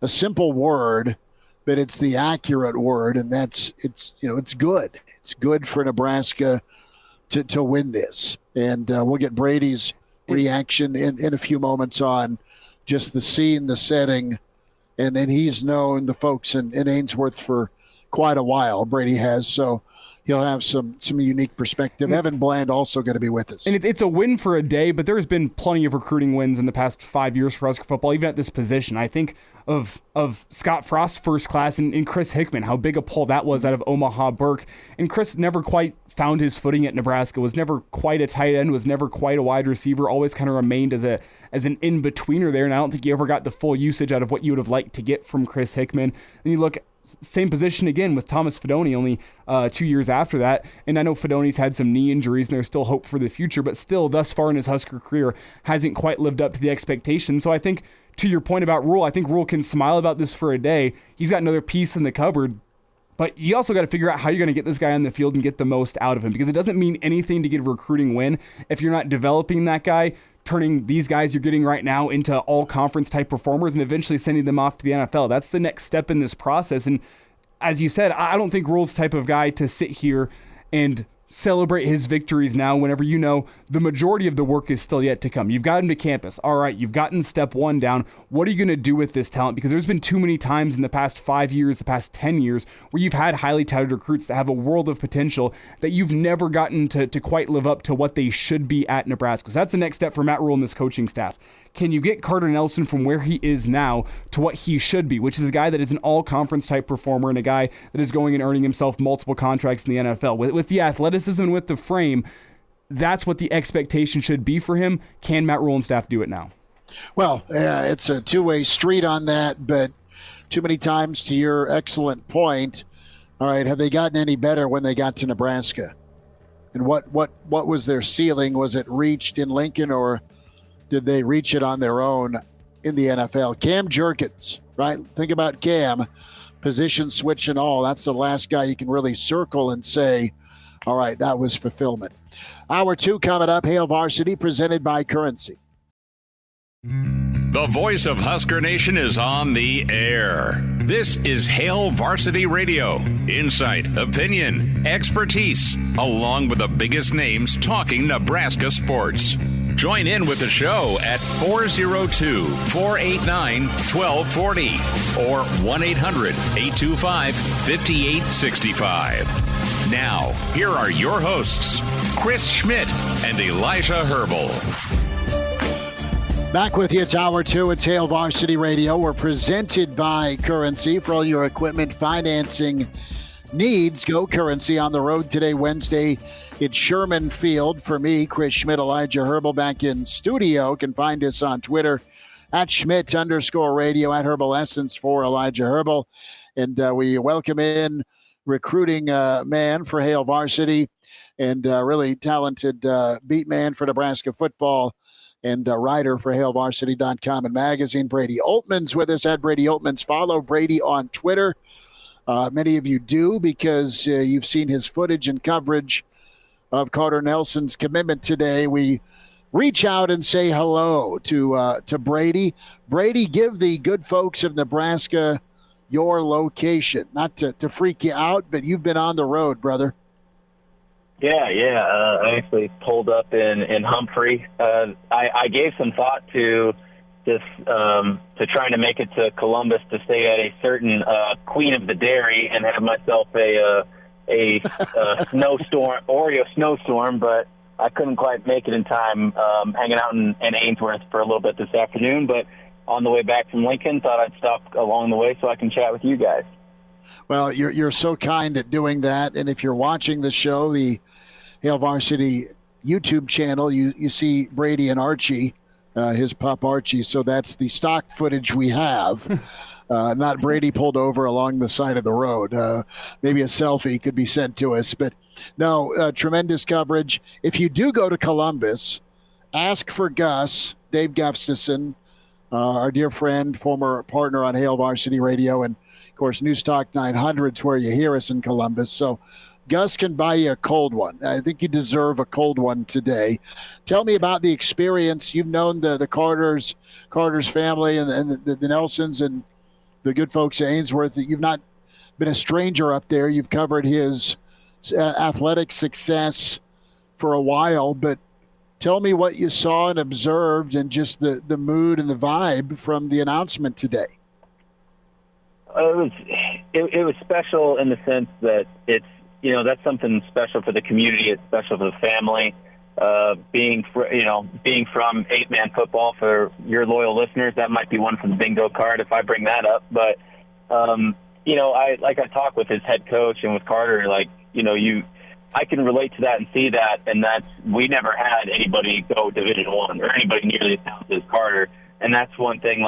a simple word, but it's the accurate word, and it's good. It's good for Nebraska to win this. And we'll get Brady's reaction in a few moments on just the scene, the setting, and he's known the folks in Ainsworth for quite a while. Brady has, so he'll have some unique perspective. Evan Bland also going to be with us. And it's a win for a day, but there's been plenty of recruiting wins in the past 5 years for Husker football, even at this position. I think of Scott Frost's first class and Chris Hickman, how big a pull that was out of Omaha Burke. And Chris never quite found his footing at Nebraska, was never quite a tight end, was never quite a wide receiver, always kind of remained as an in-betweener there, and I don't think you ever got the full usage out of what you would have liked to get from Chris Hickman. And you look same position again with Thomas Fidone only 2 years after that. And I know Fidone's had some knee injuries and there's still hope for the future, but still thus far in his Husker career hasn't quite lived up to the expectations. So I think to your point about Rule, I think Rule can smile about this for a day. He's got another piece in the cupboard, but you also got to figure out how you're going to get this guy on the field and get the most out of him, because it doesn't mean anything to get a recruiting win if you're not developing that guy, turning these guys you're getting right now into all-conference type performers and eventually sending them off to the NFL. That's the next step in this process. And as you said, I don't think Rule's the type of guy to sit here and celebrate his victories now whenever you know the majority of the work is still yet to come. You've gotten to campus. All right, you've gotten step one down. What are you going to do with this talent? Because there's been too many times in the past 5 years, the past 10 years, where you've had highly touted recruits that have a world of potential that you've never gotten to quite live up to what they should be at Nebraska. So that's the next step for Matt Rule and this coaching staff. Can you get Carter Nelson from where he is now to what he should be, which is a guy that is an all-conference type performer and a guy that is going and earning himself multiple contracts in the NFL? With the athleticism and with the frame, that's what the expectation should be for him. Can Matt Rule and staff do it now? Well, it's a two-way street on that, but too many times, to your excellent point, all right, have they gotten any better when they got to Nebraska? And what was their ceiling? Was it reached in Lincoln, or did they reach it on their own in the NFL? Cam Jerkins, right? Think about Cam, position switch and all. That's the last guy you can really circle and say, all right, that was fulfillment. Hour 2 coming up, Hail Varsity, presented by Currency. The voice of Husker Nation is on the air. This is Hail Varsity Radio. Insight, opinion, expertise, along with the biggest names talking Nebraska sports. Join in with the show at 402-489-1240 or 1-800-825-5865. Now, here are your hosts, Chris Schmidt and Elijah Herbel. Back with you. It's Hour 2 at Hail Varsity Radio. We're presented by Currency. For all your equipment financing needs, go Currency. On the road today, Wednesday, it's Sherman Field. For me, Chris Schmidt, Elijah Herbel back in studio. Can find us on Twitter at Schmidt_radio, at Herbal Essence for Elijah Herbel. And we welcome in recruiting man for Hail Varsity and really talented beat man for Nebraska football and writer for HailVarsity.com and magazine. Brady Oltmans with us at Brady Oltmans. Follow Brady on Twitter. Many of you do because you've seen his footage and coverage of Carter Nelson's commitment today. We reach out and say hello to Brady. Brady, give the good folks of Nebraska your location. Not to freak you out, but you've been on the road, brother. Yeah. I actually pulled up in Humphrey. I gave some thought to just to trying to make it to Columbus to stay at a certain Queen of the Dairy and have myself a snowstorm, Oreo snowstorm, but I couldn't quite make it in time. Hanging out in Ainsworth for a little bit this afternoon, but on the way back from Lincoln, thought I'd stop along the way so I can chat with you guys. Well, you're so kind at doing that, and if you're watching the show, the Hail Varsity YouTube channel, you see Brady and Archie, his pup Archie. So that's the stock footage we have. Not Brady pulled over along the side of the road. Maybe a selfie could be sent to us. But no, tremendous coverage. If you do go to Columbus, ask for Gus, Dave Gustafson, our dear friend, former partner on Hail Varsity Radio, and of course News Talk 900's where you hear us in Columbus. So Gus can buy you a cold one. I think you deserve a cold one today. Tell me about the experience. You've known the Carter's family and the Nelsons and the good folks at Ainsworth. You've not been a stranger up there. You've covered his athletic success for a while, but tell me what you saw and observed and just the mood and the vibe from the announcement today. It was special in the sense that it's, that's something special for the community. It's special for the family. Being from 8-man football, for your loyal listeners, that might be one from the bingo card if I bring that up. But, I talk with his head coach and with Carter, I can relate to that and see that, and we never had anybody go Division I or anybody nearly as talented as Carter, and that's one thing.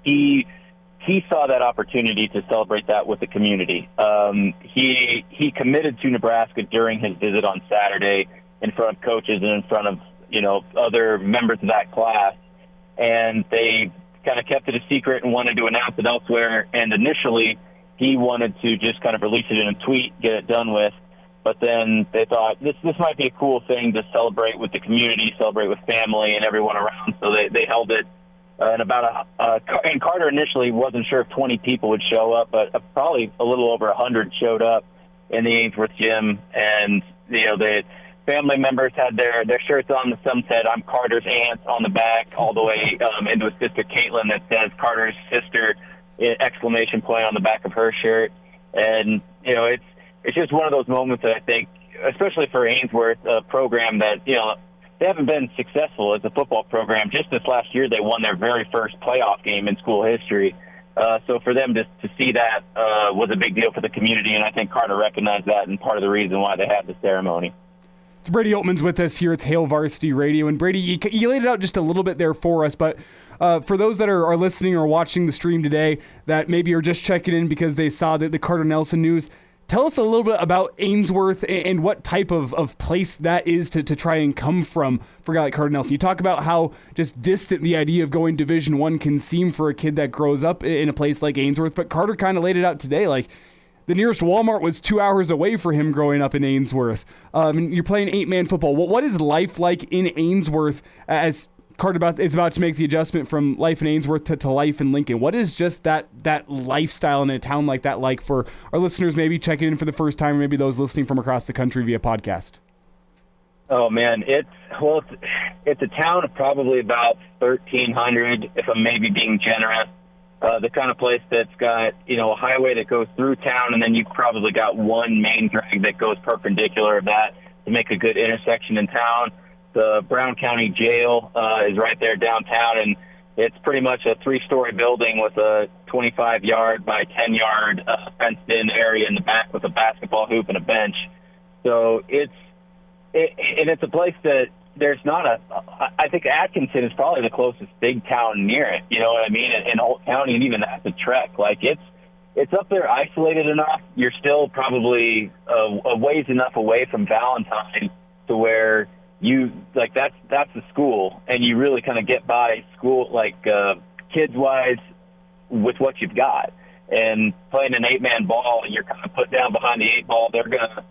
He saw that opportunity to celebrate that with the community. He committed to Nebraska during his visit on Saturday in front of coaches and in front of other members of that class, and they kind of kept it a secret and wanted to announce it elsewhere. And initially, he wanted to just kind of release it in a tweet, get it done with. But then they thought this might be a cool thing to celebrate with the community, celebrate with family and everyone around. So they held it, and and Carter initially wasn't sure if 20 people would show up, but probably a little over 100 showed up in the Ainsworth gym. And the family members had their shirts on. Some said "I'm Carter's aunt" on the back, all the way into his sister Caitlin that says "Carter's sister" exclamation point on the back of her shirt. And it's just one of those moments that I think, especially for Ainsworth, a program that, they haven't been successful as a football program. Just this last year, they won their very first playoff game in school history. So for them to see that was a big deal for the community, and I think Carter recognized that and part of the reason why they had the ceremony. It's Brady Oltmans with us here. It's Hail Varsity Radio. And Brady, you laid it out just a little bit there for us, but for those that are listening or watching the stream today that maybe are just checking in because they saw the Carter Nelson news, tell us a little bit about Ainsworth and what type of place that is to try and come from for a guy like Carter Nelson. You talk about how just distant the idea of going Division I can seem for a kid that grows up in a place like Ainsworth, but Carter kind of laid it out today. The nearest Walmart was 2 hours away for him growing up in Ainsworth. You're playing 8-man football. What is life like in Ainsworth as Carter is about to make the adjustment from life in Ainsworth to life in Lincoln? What is just that lifestyle in a town like that like for our listeners maybe checking in for the first time, or maybe those listening from across the country via podcast? Oh, man, it's a town of probably about 1,300, if I'm maybe being generous. The kind of place that's got, a highway that goes through town, and then you've probably got one main drag that goes perpendicular of that to make a good intersection in town. The Brown County Jail is right there downtown, and it's pretty much a 3-story building with a 25-yard by 10-yard fenced-in area in the back with a basketball hoop and a bench. So it's a place that there's not I think Atkinson is probably the closest big town near it, you know what I mean? And Holt County, and even that's a trek. It's up there isolated enough. You're still probably a ways enough away from Valentine to where that's the school, and you really kind of get by school, kids-wise, with what you've got. And playing an 8-man ball, and you're kind of put down behind the 8 ball, they're going to,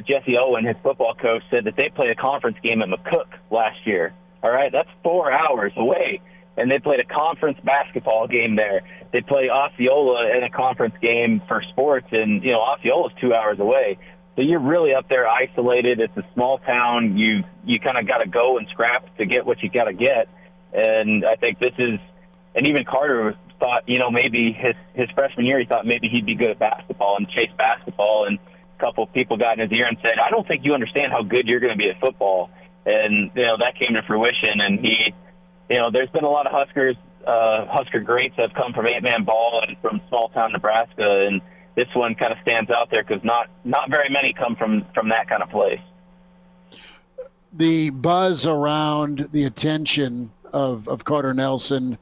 Jesse Owen, his football coach, said that they played a conference game at McCook last year. All right, that's 4 hours away. And they played a conference basketball game there. They play Osceola in a conference game for sports, and, Osceola's 2 hours away. So you're really up there isolated. It's a small town. You kind of got to go and scrap to get what you got to get. And I think and even Carter thought, maybe his freshman year, he thought maybe he'd be good at basketball and chase basketball. And a couple of people got in his ear and said, I don't think you understand how good you're going to be at football. And, that came to fruition. And there's been a lot of Husker greats that have come from 8-man ball and from small town Nebraska. And this one kind of stands out there because not very many come from that kind of place. The buzz around the attention of Carter Nelson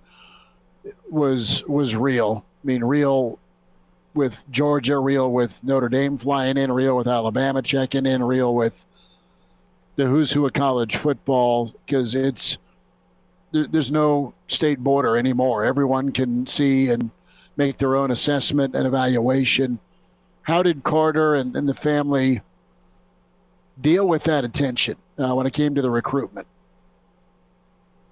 was real. I mean, real with Georgia, real with Notre Dame flying in, real with Alabama checking in, real with the who's who of college football, because it's there's no state border anymore. Everyone can see and make their own assessment and evaluation. How did Carter and the family deal with that attention when it came to the recruitment?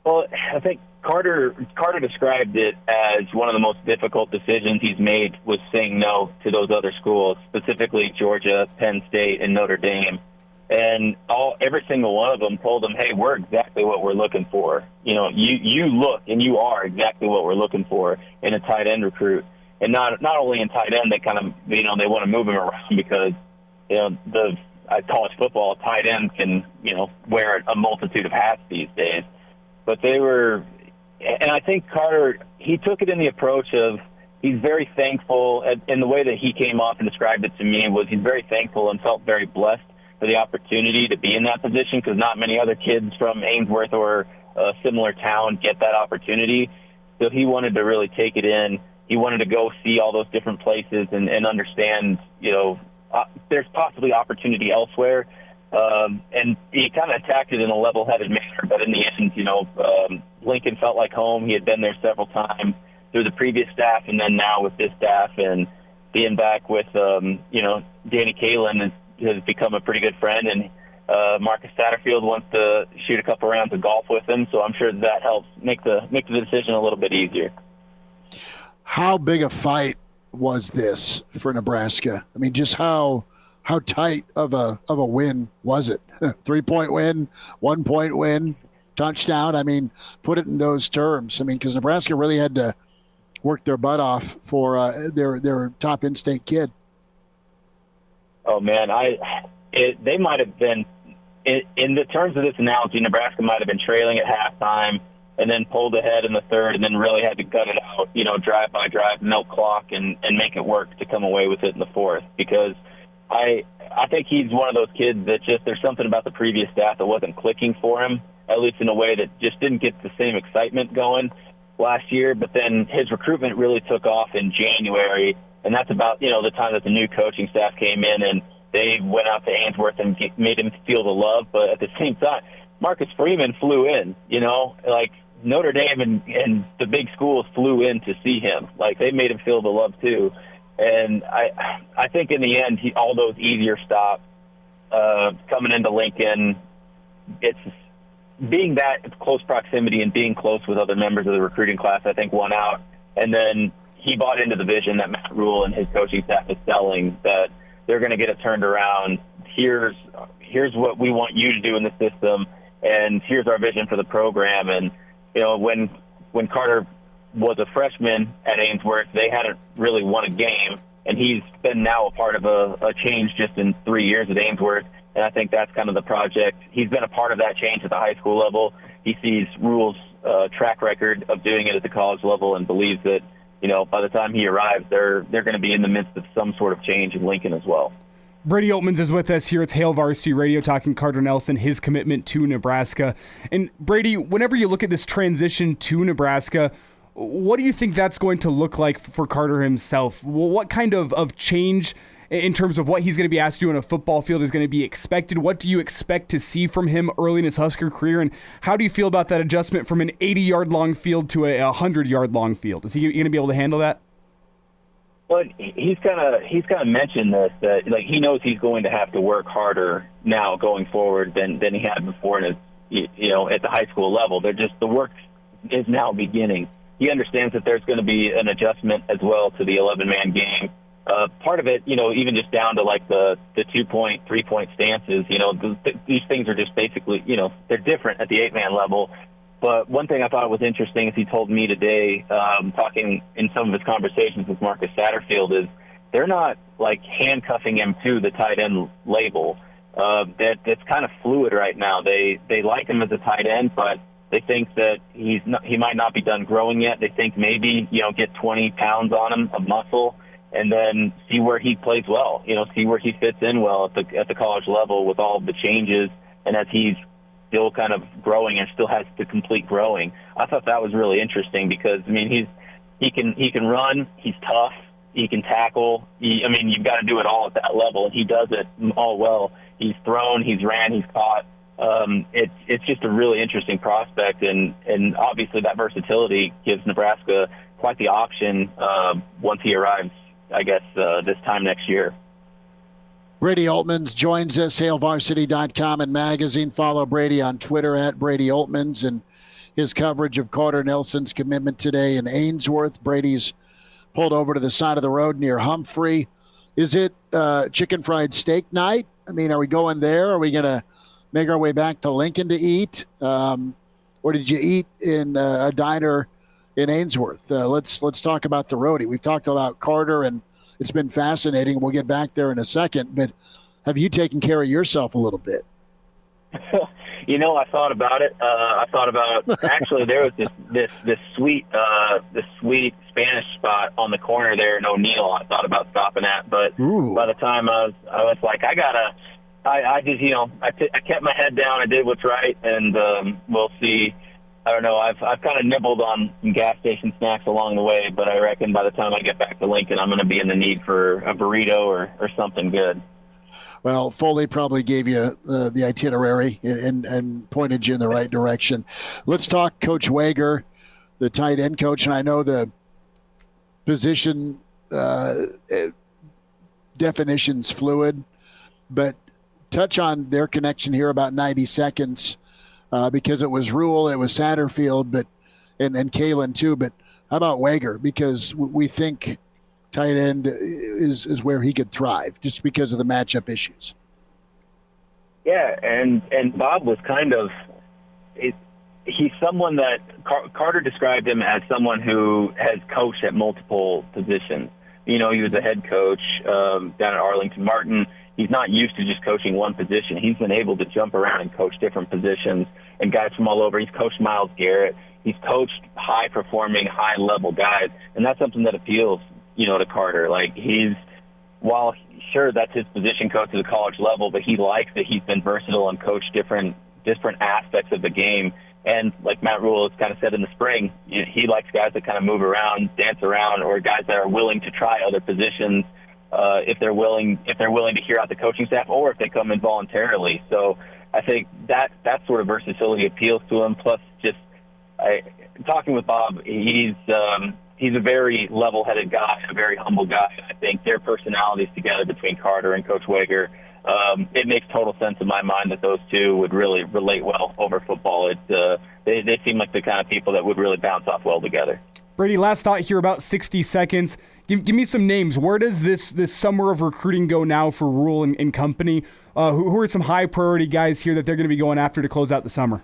Well, I think Carter described it as one of the most difficult decisions he's made was saying no to those other schools, specifically Georgia, Penn State, and Notre Dame. And every single one of them told him, hey, we're exactly what we're looking for. You look and you are exactly what we're looking for in a tight end recruit. And not only in tight end, they kind of, they want to move him around because, college football, tight end can, wear a multitude of hats these days. But and I think Carter, he took it in the approach of he's very thankful, and the way that he came off and described it to me was he's very thankful and felt very blessed for the opportunity to be in that position because not many other kids from Ainsworth or a similar town get that opportunity. So he wanted to really take it in. He wanted to go see all those different places and understand, there's possibly opportunity elsewhere. And he kind of attacked it in a level-headed manner, but in the end, Lincoln felt like home. He had been there several times through the previous staff and then now with this staff, and being back with, Danny Kalin has become a pretty good friend, and Marcus Satterfield wants to shoot a couple rounds of golf with him, so I'm sure that helps make the decision a little bit easier. How big a fight was this for Nebraska? I mean, just how tight of a win was it? 3-point win, 1-point win, touchdown. I mean, put it in those terms. I mean, because Nebraska really had to work their butt off for their top in-state kid. Oh man, they might have been in the terms of this analogy. Nebraska might have been trailing at halftime and then pulled ahead in the third, and then really had to gut it out. Drive by drive, milk clock, and make it work to come away with it in the fourth. Because I think he's one of those kids that just there's something about the previous staff that wasn't clicking for him, at least in a way that just didn't get the same excitement going last year. But then his recruitment really took off in January, and that's about the time that the new coaching staff came in and they went out to Ainsworth and made him feel the love. But at the same time, Marcus Freeman flew in. Like Notre Dame and the big schools flew in to see him. Like they made him feel the love too. And I think in the end, all those easier stops coming into Lincoln, it's being that close proximity and being close with other members of the recruiting class, I think won out. And then he bought into the vision that Matt Rule and his coaching staff is selling, that they're going to get it turned around. Here's what we want you to do in the system, and here's our vision for the program. And when Carter was a freshman at Ainsworth, they hadn't really won a game, and he's been now a part of a change just in 3 years at Ainsworth, and I think that's kind of the project. He's been a part of that change at the high school level. He sees Rule's track record of doing it at the college level and believes that, by the time he arrives, they're going to be in the midst of some sort of change in Lincoln as well. Brady Oltmans is with us here at Hail Varsity Radio talking Carter Nelson, his commitment to Nebraska. And Brady, whenever you look at this transition to Nebraska, what do you think that's going to look like for Carter himself? What kind of change in terms of what he's going to be asked to do on a football field is going to be expected? What do you expect to see from him early in his Husker career? And how do you feel about that adjustment from an 80-yard long field to a 100-yard long field? Is he going to be able to handle that? Well, he's kind of mentioned this, that like he knows he's going to have to work harder now going forward than he had before in his, at the high school level. The work is now beginning. He understands that there's going to be an adjustment as well to the 11-man game. Part of it, even just down to like the 2-point, 3-point stances, these things are just basically, they're different at the 8-man level. But one thing I thought was interesting is he told me today, talking in some of his conversations with Marcus Satterfield, is they're not like handcuffing him to the tight end label. That's kind of fluid right now. They like him as a tight end, but they think that he might not be done growing yet. They think maybe, get 20 pounds on him of muscle and then see where he plays well, see where he fits in well at the college level with all the changes, and as he's still kind of growing and still has to complete growing. I thought that was really interesting because, he can run, he's tough, he can tackle. You've got to do it all at that level, and he does it all well. He's thrown, he's ran, he's caught. it's just a really interesting prospect, and obviously that versatility gives Nebraska quite the option once he arrives, I guess, this time next year. Brady Oltmans joins us, HailVarsity.com and magazine. Follow Brady on Twitter at Brady Oltmans, and his coverage of Carter Nelson's commitment today in Ainsworth. Brady's pulled over to the side of the road near Humphrey. Is it chicken fried steak night? I mean, are we going there? Are we going to make our way back to Lincoln to eat? Or did you eat in a diner in Ainsworth? Let's talk about the roadie. We've talked about Carter, and it's been fascinating. We'll get back there in a second. But have you taken care of yourself a little bit? I thought about it. Actually, there was this sweet Spanish spot on the corner there in O'Neill. I thought about stopping at, but by the time I was like, I kept my head down. I did what's right, and we'll see. I don't know. I've kind of nibbled on some gas station snacks along the way, but I reckon by the time I get back to Lincoln, I'm going to be in the need for a burrito or something good. Well, Foley probably gave you the itinerary and pointed you in the right direction. Let's talk Coach Wager, the tight end coach, and I know the position definition's fluid, but touch on their connection here about 90 seconds because it was Rule, it was Satterfield, and Kalen too. But how about Wager? Because we think tight end is where he could thrive just because of the matchup issues. Yeah, and Bob was kind of he's someone that Carter described him as someone who has coached at multiple positions. He was a head coach down at Arlington Martin. He's not used to just coaching one position. He's been able to jump around and coach different positions and guys from all over. He's coached Myles Garrett. He's coached high-performing, high-level guys, and that's something that appeals to Carter. Like while sure that's his position coach at the college level, but he likes that he's been versatile and coached different aspects of the game. And like Matt Rule has kind of said in the spring, he likes guys that kind of move around, dance around, or guys that are willing to try other positions if they're willing to hear out the coaching staff, or if they come in voluntarily. So I think that sort of versatility appeals to him. Plus, talking with Bob, he's a very level-headed guy, a very humble guy. I think their personalities together between Carter and Coach Wager, it makes total sense in my mind that those two would really relate well over football. They seem like the kind of people that would really bounce off well together. Brady, last thought here, about 60 seconds. Give me some names. Where does this summer of recruiting go now for Rule and company? Who are some high-priority guys here that they're going to be going after to close out the summer?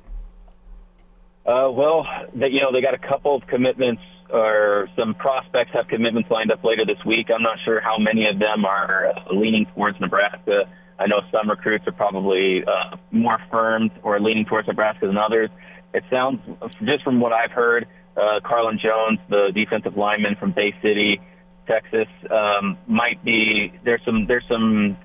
They got a couple of commitments, or some prospects have commitments lined up later this week. I'm not sure how many of them are leaning towards Nebraska. I know some recruits are probably more firm or leaning towards Nebraska than others. It sounds, just from what I've heard, Carlin Jones, the defensive lineman from Bay City, Texas, might be there's some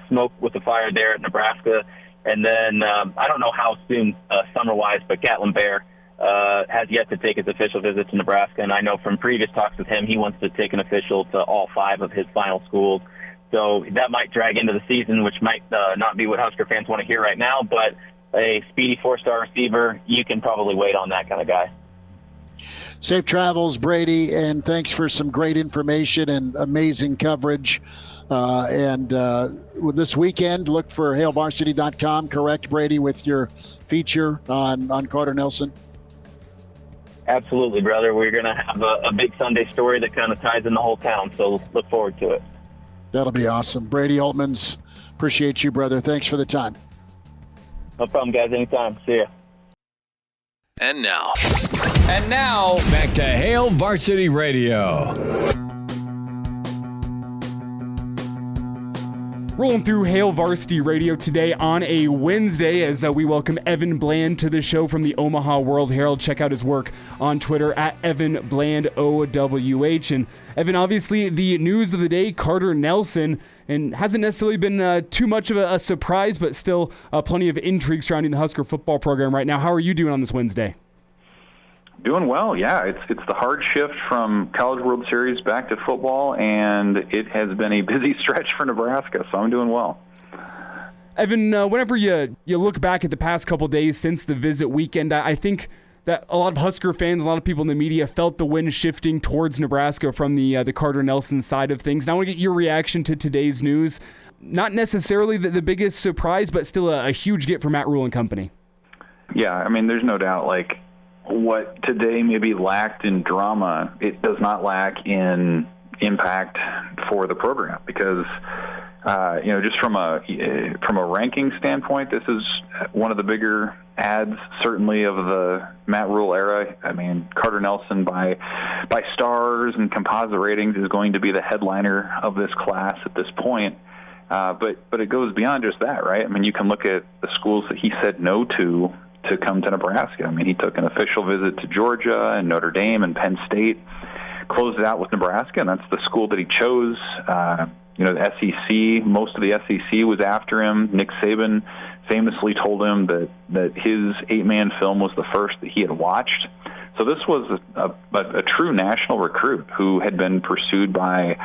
smoke with the fire there at Nebraska. And then I don't know how soon summer-wise, but Gatlin Bear has yet to take his official visit to Nebraska, and I know from previous talks with him, he wants to take an official to all 5 of his final schools. So that might drag into the season, which might not be what Husker fans want to hear right now, but a speedy 4-star receiver, you can probably wait on that kind of guy. Safe travels, Brady, and thanks for some great information and amazing coverage. With this weekend, look for HailVarsity.com, correct, Brady, with your feature on Carter Nelson? Absolutely, brother. We're going to have a big Sunday story that kind of ties in the whole town, so look forward to it. That'll be awesome. Brady Oltmans, appreciate you, brother. Thanks for the time. No problem, guys. Anytime. See ya. And now, back to Hail Varsity Radio. Rolling through Hail Varsity Radio today on a Wednesday as we welcome Evan Bland to the show from the Omaha World Herald. Check out his work on Twitter at Evan Bland OWH. And Evan, obviously the news of the day, Carter Nelson, and hasn't necessarily been too much of a surprise, but still plenty of intrigue surrounding the Husker football program right now. How are you doing on this Wednesday? Doing well, yeah. It's the hard shift from College World Series back to football, and it has been a busy stretch for Nebraska, so I'm doing well. Evan, whenever you look back at the past couple days since the visit weekend, I think that a lot of Husker fans, a lot of people in the media felt the wind shifting towards Nebraska from the Carter Nelson side of things. Now I want to get your reaction to today's news. Not necessarily the biggest surprise, but still a huge get for Matt Rule and company. Yeah, I mean, there's no doubt, like, what today maybe lacked in drama, it does not lack in impact for the program because, just from a ranking standpoint, this is one of the bigger ads, certainly, of the Matt Rule era. I mean, Carter Nelson by stars and composite ratings is going to be the headliner of this class at this point. But it goes beyond just that, right? I mean, you can look at the schools that he said no to come to Nebraska. I mean, he took an official visit to Georgia and Notre Dame and Penn State, closed it out with Nebraska, and that's the school that he chose. The SEC, most of the SEC was after him. Nick Saban famously told him that his 8-man film was the first that he had watched. So this was a true national recruit who had been pursued by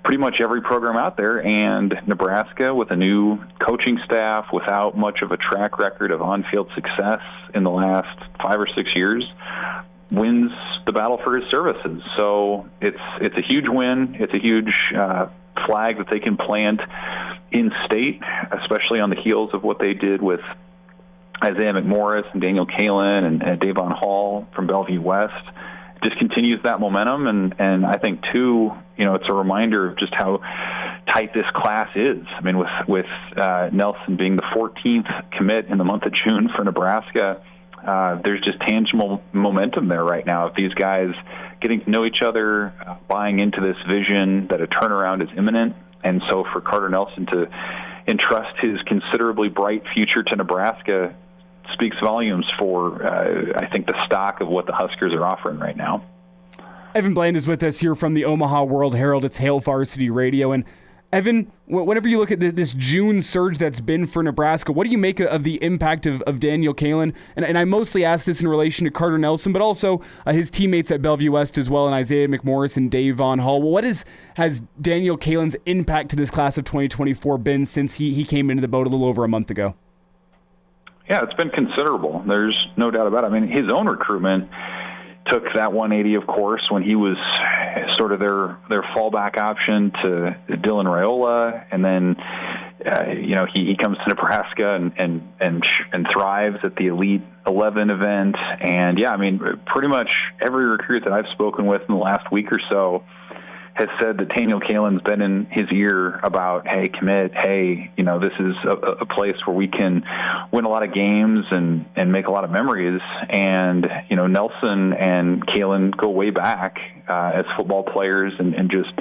pretty much every program out there, and Nebraska, with a new coaching staff, without much of a track record of on-field success in the last 5 or 6 years, wins the battle for his services. So it's a huge win. It's a huge flag that they can plant in state, especially on the heels of what they did with Isaiah McMorris and Daniel Kalin and Davon Hall from Bellevue West. Just continues that momentum, and I think too, it's a reminder of just how tight this class is. I mean, with Nelson being the 14th commit in the month of June for Nebraska, there's just tangible momentum there right now of these guys getting to know each other, buying into this vision that a turnaround is imminent. And so for Carter Nelson to entrust his considerably bright future to Nebraska speaks volumes for, I think, the stock of what the Huskers are offering right now. Evan Bland is with us here from the Omaha World Herald. It's Hail Varsity Radio. And Evan, whenever you look at this June surge that's been for Nebraska, what do you make of the impact of Daniel Kalin? And I mostly ask this in relation to Carter Nelson, but also his teammates at Bellevue West as well, and Isaiah McMorris and Davon Hall. What has Daniel Kalin's impact to this class of 2024 been since he came into the boat a little over a month ago? Yeah, it's been considerable. There's no doubt about it. I mean, his own recruitment took that 180, of course, when he was sort of their fallback option to Dylan Raiola, and then he comes to Nebraska and thrives at the Elite 11 event. And yeah, I mean, pretty much every recruit that I've spoken with in the last week or so has said that Daniel Kalin's been in his ear about, hey, commit, hey, this is a place where we can win a lot of games and make a lot of memories. And, Nelson and Kalin go way back as football players and just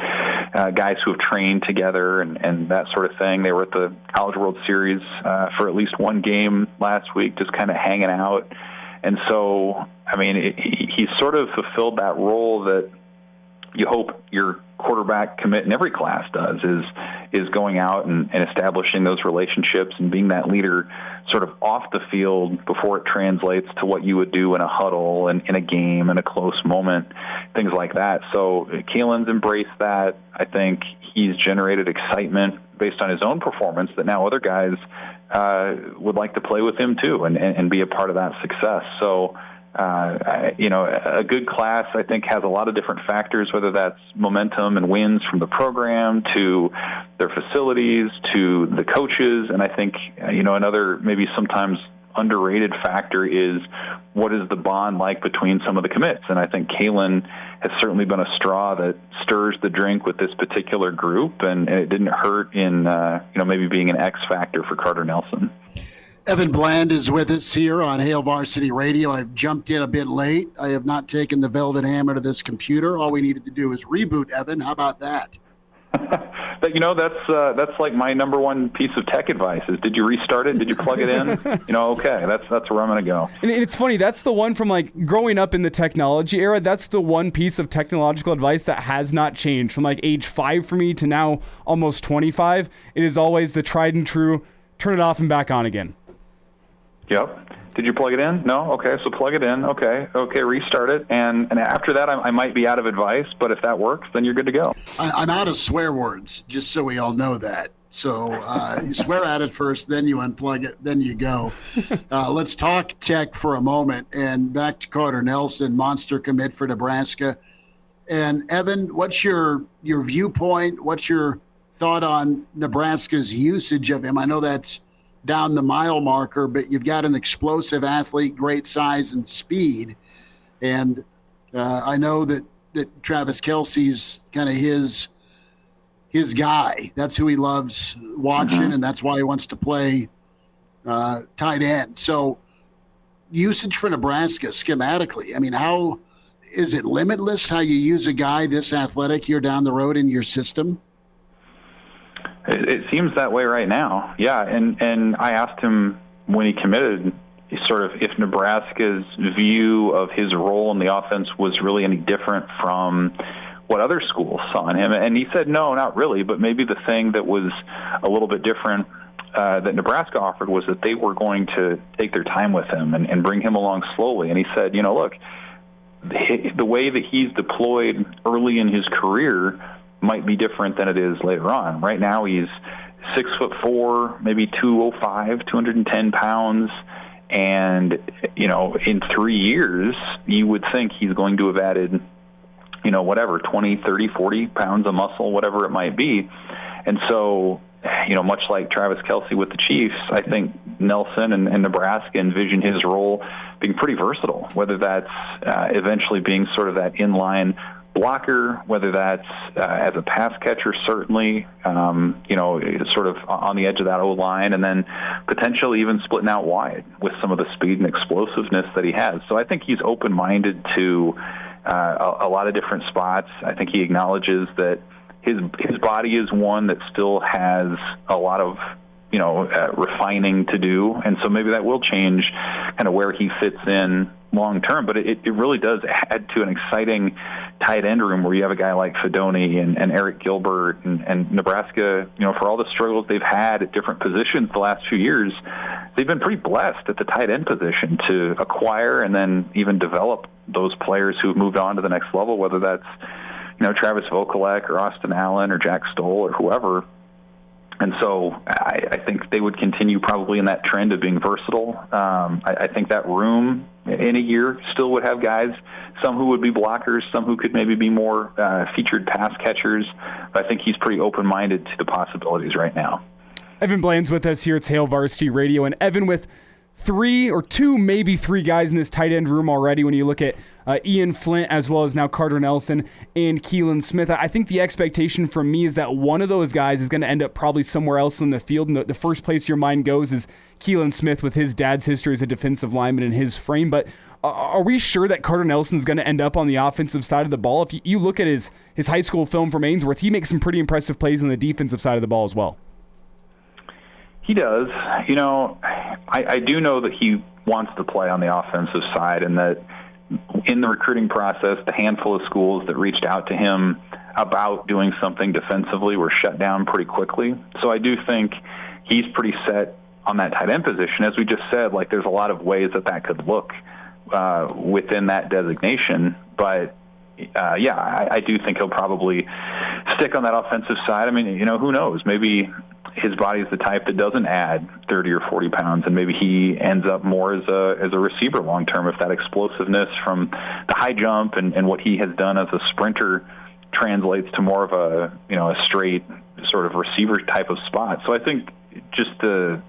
guys who have trained together and that sort of thing. They were at the College World Series for at least one game last week, just kind of hanging out. And so, I mean, he sort of fulfilled that role that you hope your quarterback commit in every class does, is going out and establishing those relationships and being that leader sort of off the field before it translates to what you would do in a huddle and in a game, in a close moment, things like that. So Kalin's embraced that. I think he's generated excitement based on his own performance that now other guys would like to play with him too and be a part of that success. So a good class, I think, has a lot of different factors, whether that's momentum and wins from the program to their facilities to the coaches. And I think, another maybe sometimes underrated factor is what is the bond like between some of the commits. And I think Kalin has certainly been a straw that stirs the drink with this particular group, and it didn't hurt in, maybe being an X factor for Carter Nelson. Evan Bland is with us here on Hail Varsity Radio. I've jumped in a bit late. I have not taken the velvet hammer to this computer. All we needed to do is reboot, Evan. How about that? That's like my number one piece of tech advice is, did you restart it? Did you plug it in? Okay, that's where I'm going to go. And it's funny, that's the one from like growing up in the technology era, that's the one piece of technological advice that has not changed. From like age 5 for me to now almost 25, it is always the tried and true, turn it off and back on again. Yep. Did you plug it in? No? Okay, so plug it in. Okay, restart it. And after that, I might be out of advice, but if that works, then you're good to go. I'm out of swear words, just so we all know that. So you swear at it first, then you unplug it, then you go. Let's talk tech for a moment, and back to Carter Nelson, monster commit for Nebraska. And Evan, what's your viewpoint? What's your thought on Nebraska's usage of him? I know that's down the mile marker, but you've got an explosive athlete, great size and speed. And I know that Travis Kelce's kind of his guy. That's who he loves watching, and that's why he wants to play tight end. So usage for Nebraska schematically, I mean, how is it limitless how you use a guy this athletic here down the road in your system? It seems that way right now. Yeah, and I asked him when he committed sort of if Nebraska's view of his role in the offense was really any different from what other schools saw in him. And he said, no, not really, but maybe the thing that was a little bit different that Nebraska offered was that they were going to take their time with him and bring him along slowly. And he said, look, the way that he's deployed early in his career might be different than it is later on. Right now he's 6'4", maybe 205, 210 pounds. And, in 3 years, you would think he's going to have added, 20, 30, 40 pounds of muscle, whatever it might be. And so, much like Travis Kelce with the Chiefs, I think Nelson and Nebraska envision his role being pretty versatile, whether that's eventually being sort of that inline blocker, whether that's as a pass catcher, certainly, sort of on the edge of that O-line, and then potentially even splitting out wide with some of the speed and explosiveness that he has. So I think he's open-minded to a lot of different spots. I think he acknowledges that his body is one that still has a lot of refining to do, and so maybe that will change kind of where he fits in long term. But it really does add to an exciting tight end room where you have a guy like Fedoni and Eric Gilbert and Nebraska. For all the struggles they've had at different positions the last few years, they've been pretty blessed at the tight end position to acquire and then even develop those players who've moved on to the next level, whether that's Travis Vokalek or Austin Allen or Jack Stoll or whoever. And so I think they would continue probably in that trend of being versatile. I think that room in a year still would have guys, some who would be blockers, some who could maybe be more featured pass catchers. But I think he's pretty open-minded to the possibilities right now. Evan Bland's with us here at Hail Varsity Radio. And Evan, with maybe three guys in this tight end room already when you look at Ian Flint as well as now Carter Nelson and Keelan Smith. I think the expectation from me is that one of those guys is going to end up probably somewhere else in the field, and the first place your mind goes is Keelan Smith with his dad's history as a defensive lineman in his frame. But are we sure that Carter Nelson is going to end up on the offensive side of the ball? If you look at his high school film from Ainsworth, he makes some pretty impressive plays on the defensive side of the ball as well. He does. I do know that he wants to play on the offensive side, and that in the recruiting process, the handful of schools that reached out to him about doing something defensively were shut down pretty quickly. So I do think he's pretty set on that tight end position. As we just said, there's a lot of ways that could look within that designation. But I do think he'll probably stick on that offensive side. I mean, who knows? Maybe his body is the type that doesn't add 30 or 40 pounds, and maybe he ends up more as a receiver long term if that explosiveness from the high jump and what he has done as a sprinter translates to more of a straight sort of receiver type of spot. So I think just the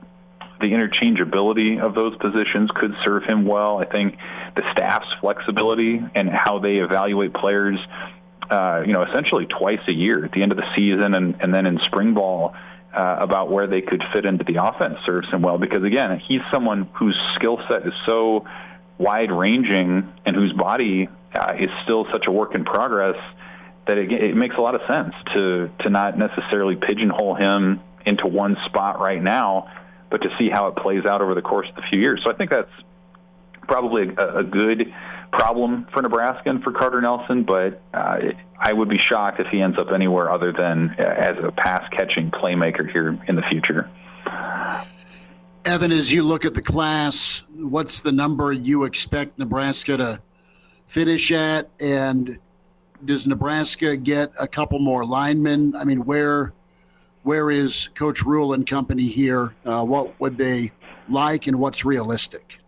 interchangeability of those positions could serve him well. I think the staff's flexibility and how they evaluate players, essentially twice a year at the end of the season and then in spring ball, about where they could fit into the offense serves him well, because again, he's someone whose skill set is so wide-ranging and whose body is still such a work in progress that it makes a lot of sense to not necessarily pigeonhole him into one spot right now, but to see how it plays out over the course of a few years. So I think that's probably a good problem for Nebraska and for Carter Nelson, but I would be shocked if he ends up anywhere other than as a pass-catching playmaker here in the future. Evan, as you look at the class, what's the number you expect Nebraska to finish at, and does Nebraska get a couple more linemen? I mean, where where is Coach Rule and company here? What would they like and what's realistic?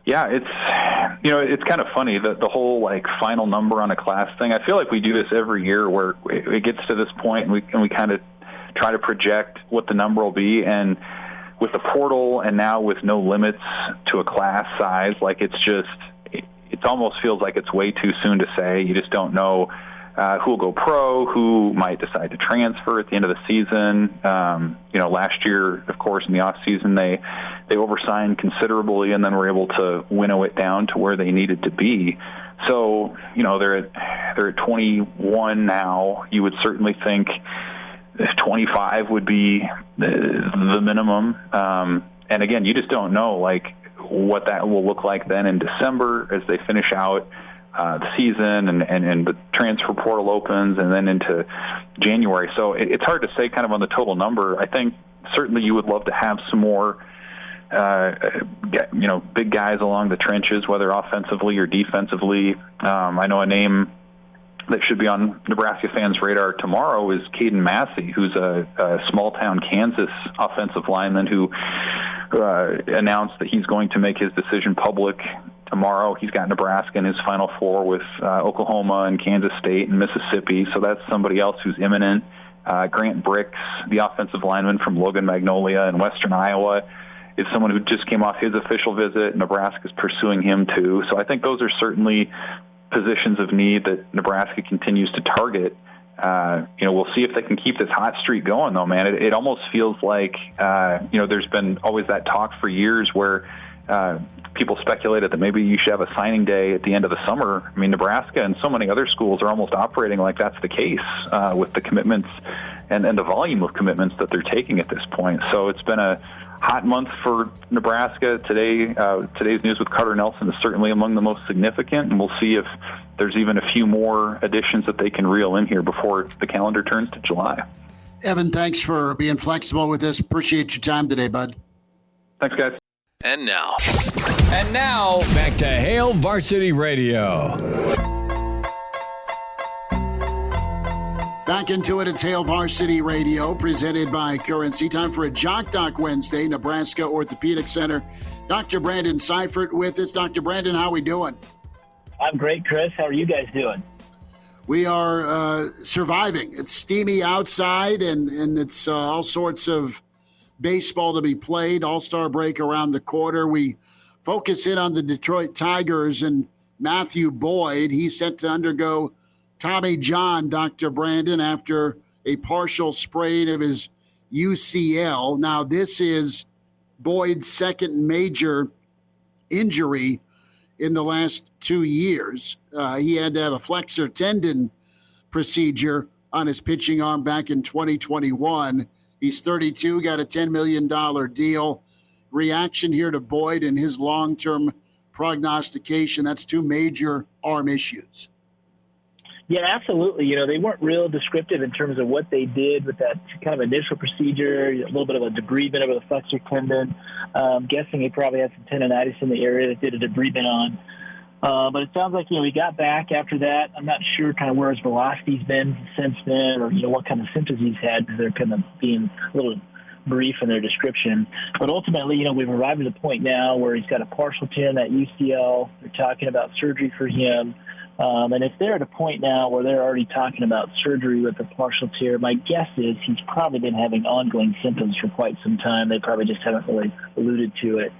Yeah, it's kind of funny that the whole like final number on a class thing. I feel like we do this every year where it gets to this point and we kind of try to project what the number will be. And with the portal and now with no limits to a class size, like it almost feels like it's way too soon to say. You just don't know who will go pro, who might decide to transfer at the end of the season. Last year, of course, in the off season, they oversigned considerably and then were able to winnow it down to where they needed to be. So, they're at 21 now. You would certainly think 25 would be the minimum. And again, you just don't know like what that will look like then in December as they finish out the season and the transfer portal opens and then into January. So it's hard to say kind of on the total number. I think certainly you would love to have some more, big guys along the trenches, whether offensively or defensively. I know a name that should be on Nebraska fans' radar tomorrow is Caden Massey, who's a small-town Kansas offensive lineman who announced that he's going to make his decision public tomorrow. He's got Nebraska in his Final Four with Oklahoma and Kansas State and Mississippi, so that's somebody else who's imminent. Grant Bricks, the offensive lineman from Logan Magnolia in western Iowa, is someone who just came off his official visit. Nebraska's pursuing him too. So I think those are certainly positions of need that Nebraska continues to target. We'll see if they can keep this hot streak going, though, man. It almost feels like, there's been always that talk for years where people speculated that maybe you should have a signing day at the end of the summer. I mean, Nebraska and so many other schools are almost operating like that's the case with the commitments and the volume of commitments that they're taking at this point. So it's been a hot month for Nebraska. Today's news with Carter Nelson is certainly among the most significant, and we'll see if there's even a few more additions that they can reel in here before the calendar turns to July. Evan, thanks for being flexible with this. Appreciate your time today, bud. Thanks, guys. And now, back to Hail Varsity Radio. Back into it, it's Hail Varsity Radio, presented by Currency. Time for a Jock Doc Wednesday, Nebraska Orthopedic Center. Dr. Brandon Seifert with us. Dr. Brandon, how are we doing? I'm great, Chris. How are you guys doing? We are surviving. It's steamy outside, and it's all sorts of baseball to be played. All-Star break around the corner. We focus in on the Detroit Tigers and Matthew Boyd. He's set to undergo Tommy John, Dr. Brandon, after a partial sprain of his UCL. Now, this is Boyd's second major injury in the last 2 years. He had to have a flexor tendon procedure on his pitching arm back in 2021. He's 32, got a $10 million deal. Reaction here to Boyd and his long-term prognostication. That's two major arm issues. Yeah, absolutely. They weren't real descriptive in terms of what they did with that kind of initial procedure, a little bit of a debridement over the flexor tendon. Guessing he probably had some tendonitis in the area that did a debridement on. But it sounds like, he got back after that. I'm not sure kind of where his velocity's been since then or, what kind of symptoms he's had because they're kind of being a little brief in their description. But ultimately, we've arrived at a point now where he's got a partial tear in that UCL. They're talking about surgery for him. And if they're at a point now where they're already talking about surgery with a partial tear, my guess is he's probably been having ongoing symptoms for quite some time. They probably just haven't really alluded to it.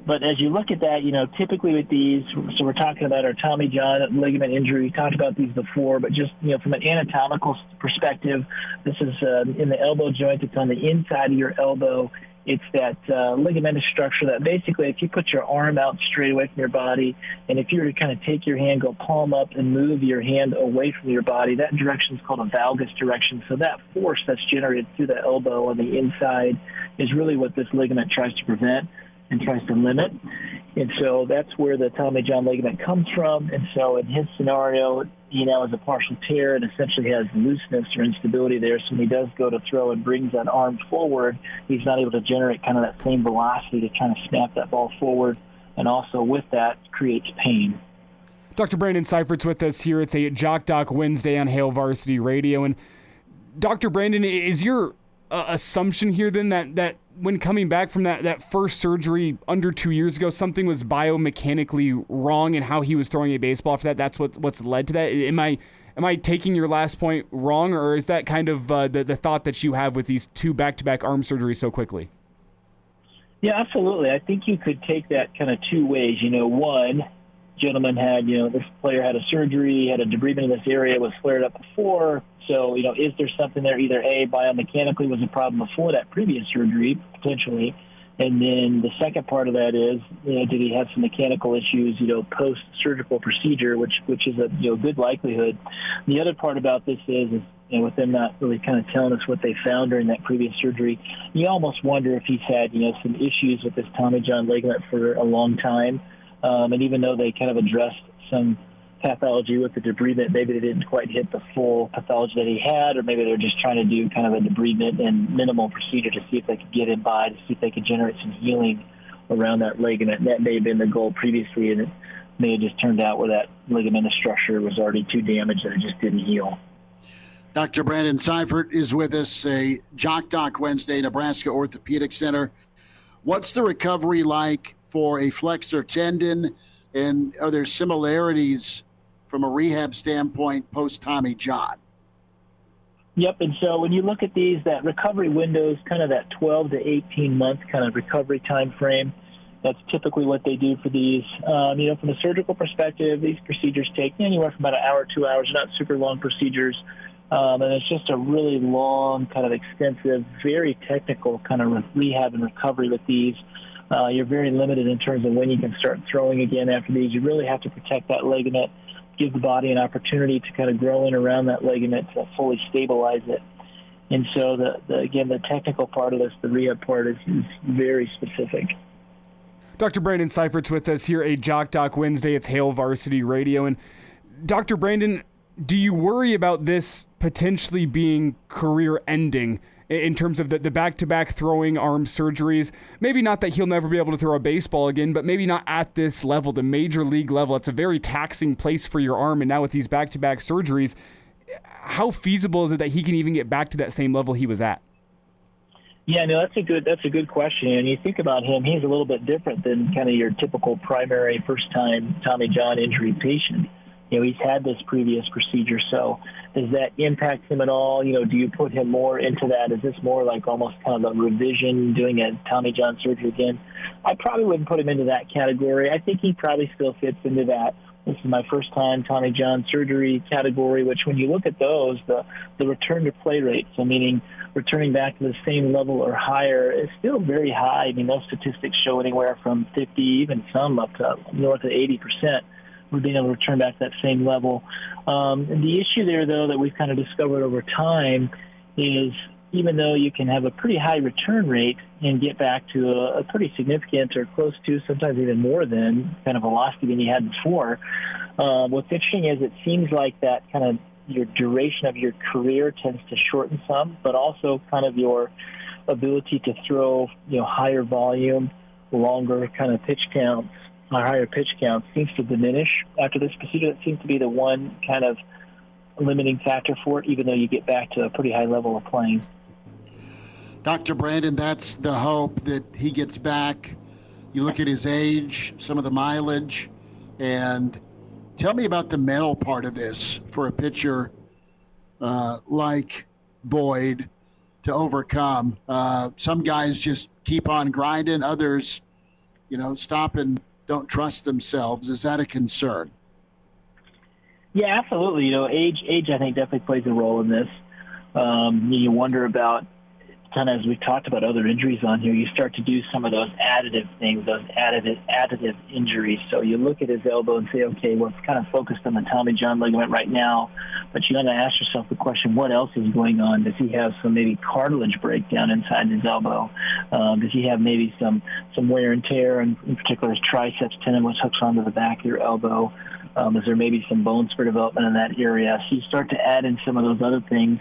But as you look at that, typically with these, so we're talking about our Tommy John ligament injury. We talked about these before, but just, from an anatomical perspective, this is in the elbow joint. It's on the inside of your elbow. It's that ligamentous structure that basically if you put your arm out straight away from your body, and if you were to kind of take your hand, go palm up and move your hand away from your body, that direction is called a valgus direction. So that force that's generated through the elbow on the inside is really what this ligament tries to prevent and tries to limit. And so that's where the Tommy John ligament comes from. And so in his scenario, he now has a partial tear and essentially has looseness or instability there. So when he does go to throw and brings that arm forward, he's not able to generate kind of that same velocity to kind of snap that ball forward. And also with that creates pain. Dr. Brandon Seifert's with us here. It's a Jock Doc Wednesday on Hail Varsity Radio. And Dr. Brandon, is your assumption here then that when coming back from that first surgery under 2 years ago, something was biomechanically wrong in how he was throwing a baseball after that? That's what's led to that? Am I taking your last point wrong, or is that kind of the thought that you have with these two back-to-back arm surgeries so quickly? Yeah, absolutely. I think you could take that kind of two ways. One, gentleman had, this player had a surgery, had a debridement in this area, was flared up before. So, is there something there? Either A, biomechanically was a problem before that previous surgery, potentially. And then the second part of that is, did he have some mechanical issues, post-surgical procedure, which is a good likelihood. The other part about this is with them not really kind of telling us what they found during that previous surgery, you almost wonder if he's had, some issues with this Tommy John ligament for a long time. And even though they kind of addressed some pathology with the debridement, maybe they didn't quite hit the full pathology that he had, or maybe they're just trying to do kind of a debridement and minimal procedure to see if they could get him by, to see if they could generate some healing around that ligament. And that may have been the goal previously, and it may have just turned out where that ligamentous structure was already too damaged that it just didn't heal. Dr. Brandon Seifert is with us, a Jock Doc Wednesday, Nebraska Orthopedic Center. What's the recovery like for a flexor tendon, and are there similarities from a rehab standpoint post-Tommy John? Yep, and so when you look at these, that recovery window is kind of that 12 to 18-month kind of recovery time frame. That's typically what they do for these. From a surgical perspective, these procedures take anywhere from about an hour, 2 hours, not super long procedures. And it's just a really long, kind of extensive, very technical kind of rehab and recovery with these. You're very limited in terms of when you can start throwing again after these. You really have to protect that ligament, give the body an opportunity to kind of grow in around that ligament to fully stabilize it. And so, the technical part of this, the rehab part, is very specific. Dr. Brandon Seifert's with us here at Jock Doc Wednesday. It's Hail Varsity Radio. And Dr. Brandon, do you worry about this potentially being career-ending in terms of the back-to-back throwing arm surgeries? Maybe not that he'll never be able to throw a baseball again, but maybe not at this level, the major league level. It's a very taxing place for your arm, and now with these back-to-back surgeries, how feasible is it that he can even get back to that same level he was at? Yeah, no, that's a good question. And you think about him, he's a little bit different than kind of your typical primary first-time Tommy John injury patient. He's had this previous procedure, so does that impact him at all? Do you put him more into that? Is this more like almost kind of a revision, doing a Tommy John surgery again? I probably wouldn't put him into that category. I think he probably still fits into that. This is my first time Tommy John surgery category, which when you look at those, the return to play rate, so meaning returning back to the same level or higher, is still very high. I mean, those statistics show anywhere from 50, even some up to north of 80%. We're being able to return back to that same level. And the issue there, though, that we've kind of discovered over time is even though you can have a pretty high return rate and get back to a pretty significant or close to, sometimes even more than, kind of velocity than you had before, what's interesting is it seems like that kind of your duration of your career tends to shorten some, but also kind of your ability to throw, higher volume, longer kind of pitch counts, higher pitch count seems to diminish after this procedure. That seems to be the one kind of limiting factor for it, even though you get back to a pretty high level of playing. Dr. Brandon, that's the hope, that he gets back. You look at his age, some of the mileage, and tell me about the mental part of this for a pitcher like Boyd to overcome. Some guys just keep on grinding. Others, stop and don't trust themselves. Is that a concern? Yeah, absolutely. Age I think definitely plays a role in this. You wonder about, kind of as we've talked about other injuries on here, you start to do some of those additive things, those additive injuries. So you look at his elbow and say, okay, well, it's kind of focused on the Tommy John ligament right now, but you got to ask yourself the question, what else is going on? Does he have some maybe cartilage breakdown inside his elbow? Does he have maybe some wear and tear, and in particular his triceps tendon, which hooks onto the back of your elbow? Is there maybe some bone spur development in that area? So you start to add in some of those other things.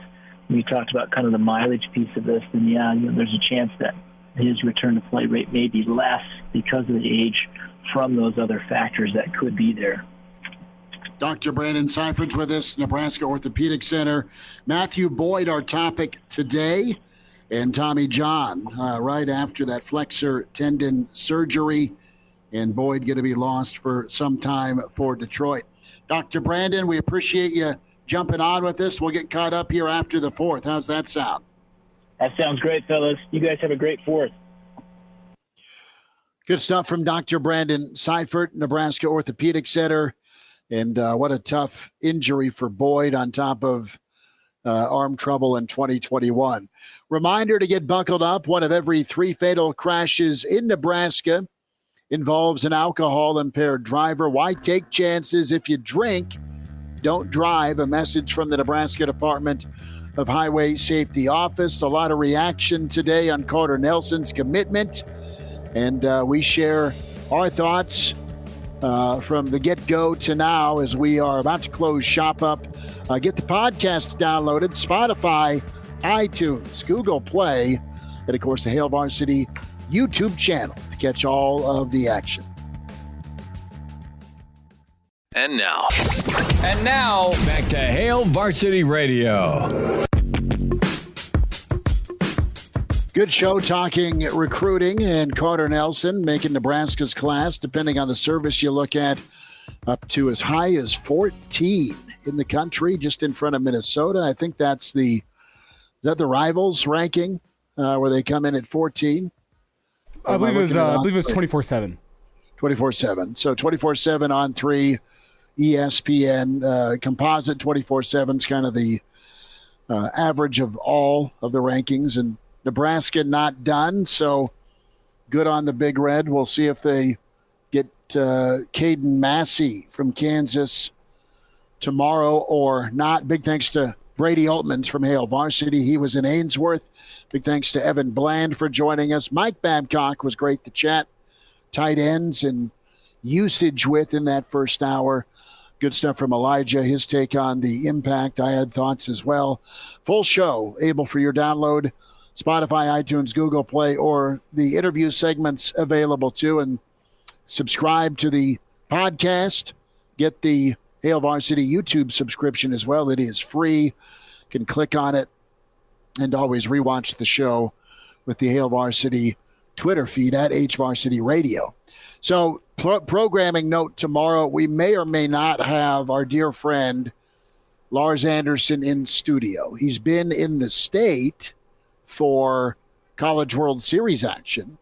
We talked about kind of the mileage piece of this, then there's a chance that his return to play rate may be less because of the age from those other factors that could be there. Dr. Brandon Seifert's with us, Nebraska Orthopedic Center. Matthew Boyd, our topic today, and Tommy John right after that flexor tendon surgery, and Boyd going to be lost for some time for Detroit. Dr. Brandon, we appreciate you jumping on with us. We'll get caught up here after the 4th. How's that sound? That sounds great, fellas. You guys have a great 4th. Good stuff from Dr. Brandon Seifert, Nebraska Orthopedic Center. And what a tough injury for Boyd on top of arm trouble in 2021. Reminder to get buckled up. One of every 3 fatal crashes in Nebraska involves an alcohol-impaired driver. Why take chances? If you drink, don't drive. A message from the Nebraska Department of Highway Safety Office. A lot of reaction today on Carter Nelson's commitment. And we share our thoughts from the get-go to now as we are about to close shop up. Get the podcast downloaded, Spotify, iTunes, Google Play, and, of course, the Hail Varsity YouTube channel to catch all of the action. And now, back to Hail Varsity Radio. Good show talking recruiting, and Carter Nelson making Nebraska's class, depending on the service you look at, up to as high as 14 in the country, just in front of Minnesota. I think that's the Rivals ranking where they come in at 14. I believe it was 24/7. 24/7. So 24/7 on 3, ESPN composite 24/7 is kind of the average of all of the rankings, and Nebraska not done, so good on the Big Red. We'll see if they get Caden Massey from Kansas tomorrow or not. Big thanks to Brady Oltmans from Hail Varsity. He was in Ainsworth. Big thanks to Evan Bland for joining us. Mike Babcock was great to chat tight ends and usage with in that first hour. Good stuff from Elijah, his take on the impact. I had thoughts as well. Full show, able for your download. Spotify, iTunes, Google Play, or the interview segments available too. And subscribe to the podcast. Get the Hail Varsity YouTube subscription as well. It is free. You can click on it and always rewatch the show with the Hail Varsity Twitter feed at HVarsity Radio. So programming note tomorrow, we may or may not have our dear friend Lars Anderson in studio. He's been in the state for College World Series action.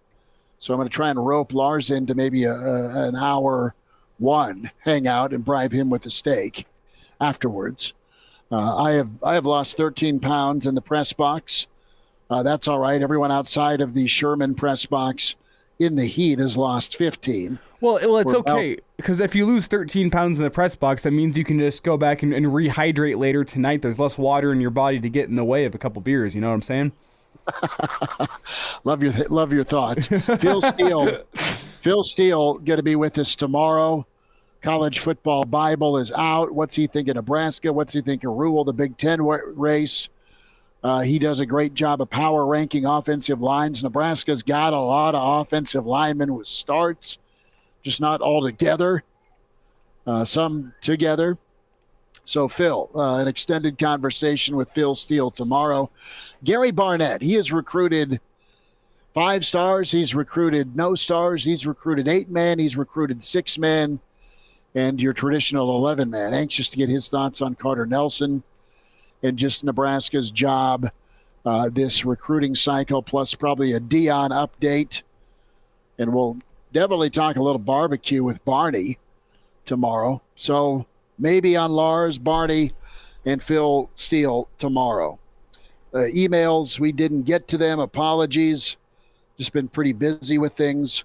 So I'm going to try and rope Lars into maybe an hour one hangout and bribe him with a steak afterwards. I have lost 13 pounds in the press box. That's all right. Everyone outside of the Sherman press box in the heat has lost 15. Well, it's okay, because if you lose 13 pounds in the press box, that means you can just go back and rehydrate later tonight. There's less water in your body to get in the way of a couple beers. You know what I'm saying? Love your thoughts. Phil Steele going to be with us tomorrow. College football Bible is out. What's he think of Nebraska? What's he think of Rule, the Big Ten race? He does a great job of power ranking offensive lines. Nebraska's got a lot of offensive linemen with starts, just not all together. Some together. So Phil, an extended conversation with Phil Steele tomorrow. Gary Barnett, he has recruited 5 stars. He's recruited no stars. He's recruited 8 men. He's recruited 6 men. And your traditional 11 man. Anxious to get his thoughts on Carter Nelson and just Nebraska's job this recruiting cycle, plus probably a Dion update. And we'll definitely talk a little barbecue with Barney tomorrow. So maybe on Lars, Barney, and Phil Steele tomorrow. Emails, we didn't get to them. Apologies. Just been pretty busy with things.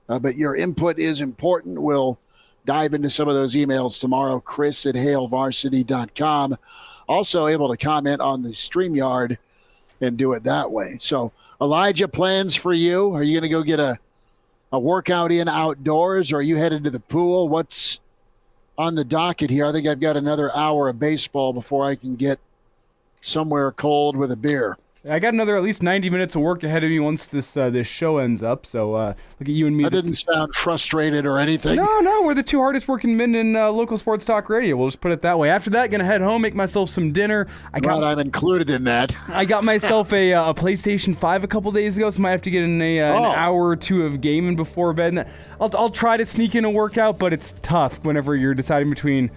But your input is important. We'll dive into some of those emails tomorrow. Chris at HailVarsity.com. Also able to comment on the StreamYard and do it that way. So, Elijah, plans for you? Are you going to go get a workout in outdoors, or are you headed to the pool? What's on the docket here? I think I've got another hour of baseball before I can get somewhere cold with a beer. I got another at least 90 minutes of work ahead of me once this show ends up. So look at you and me. I didn't sound frustrated or anything. No, we're the two hardest working men in local sports talk radio. We'll just put it that way. After that, gonna head home, make myself some dinner. I'm included in that. I got myself a PlayStation 5 a couple days ago, so I might have to get in an hour or two of gaming before bed. And I'll try to sneak in a workout, but it's tough whenever you're deciding between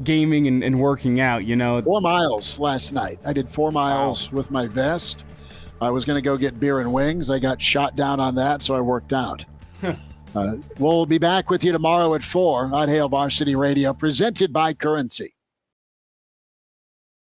gaming and working out, 4 miles last night. I did 4 miles with my vest. I was going to go get beer and wings. I got shot down on that, so I worked out. We'll be back with you tomorrow at 4 on Hail Varsity Radio, presented by Currency.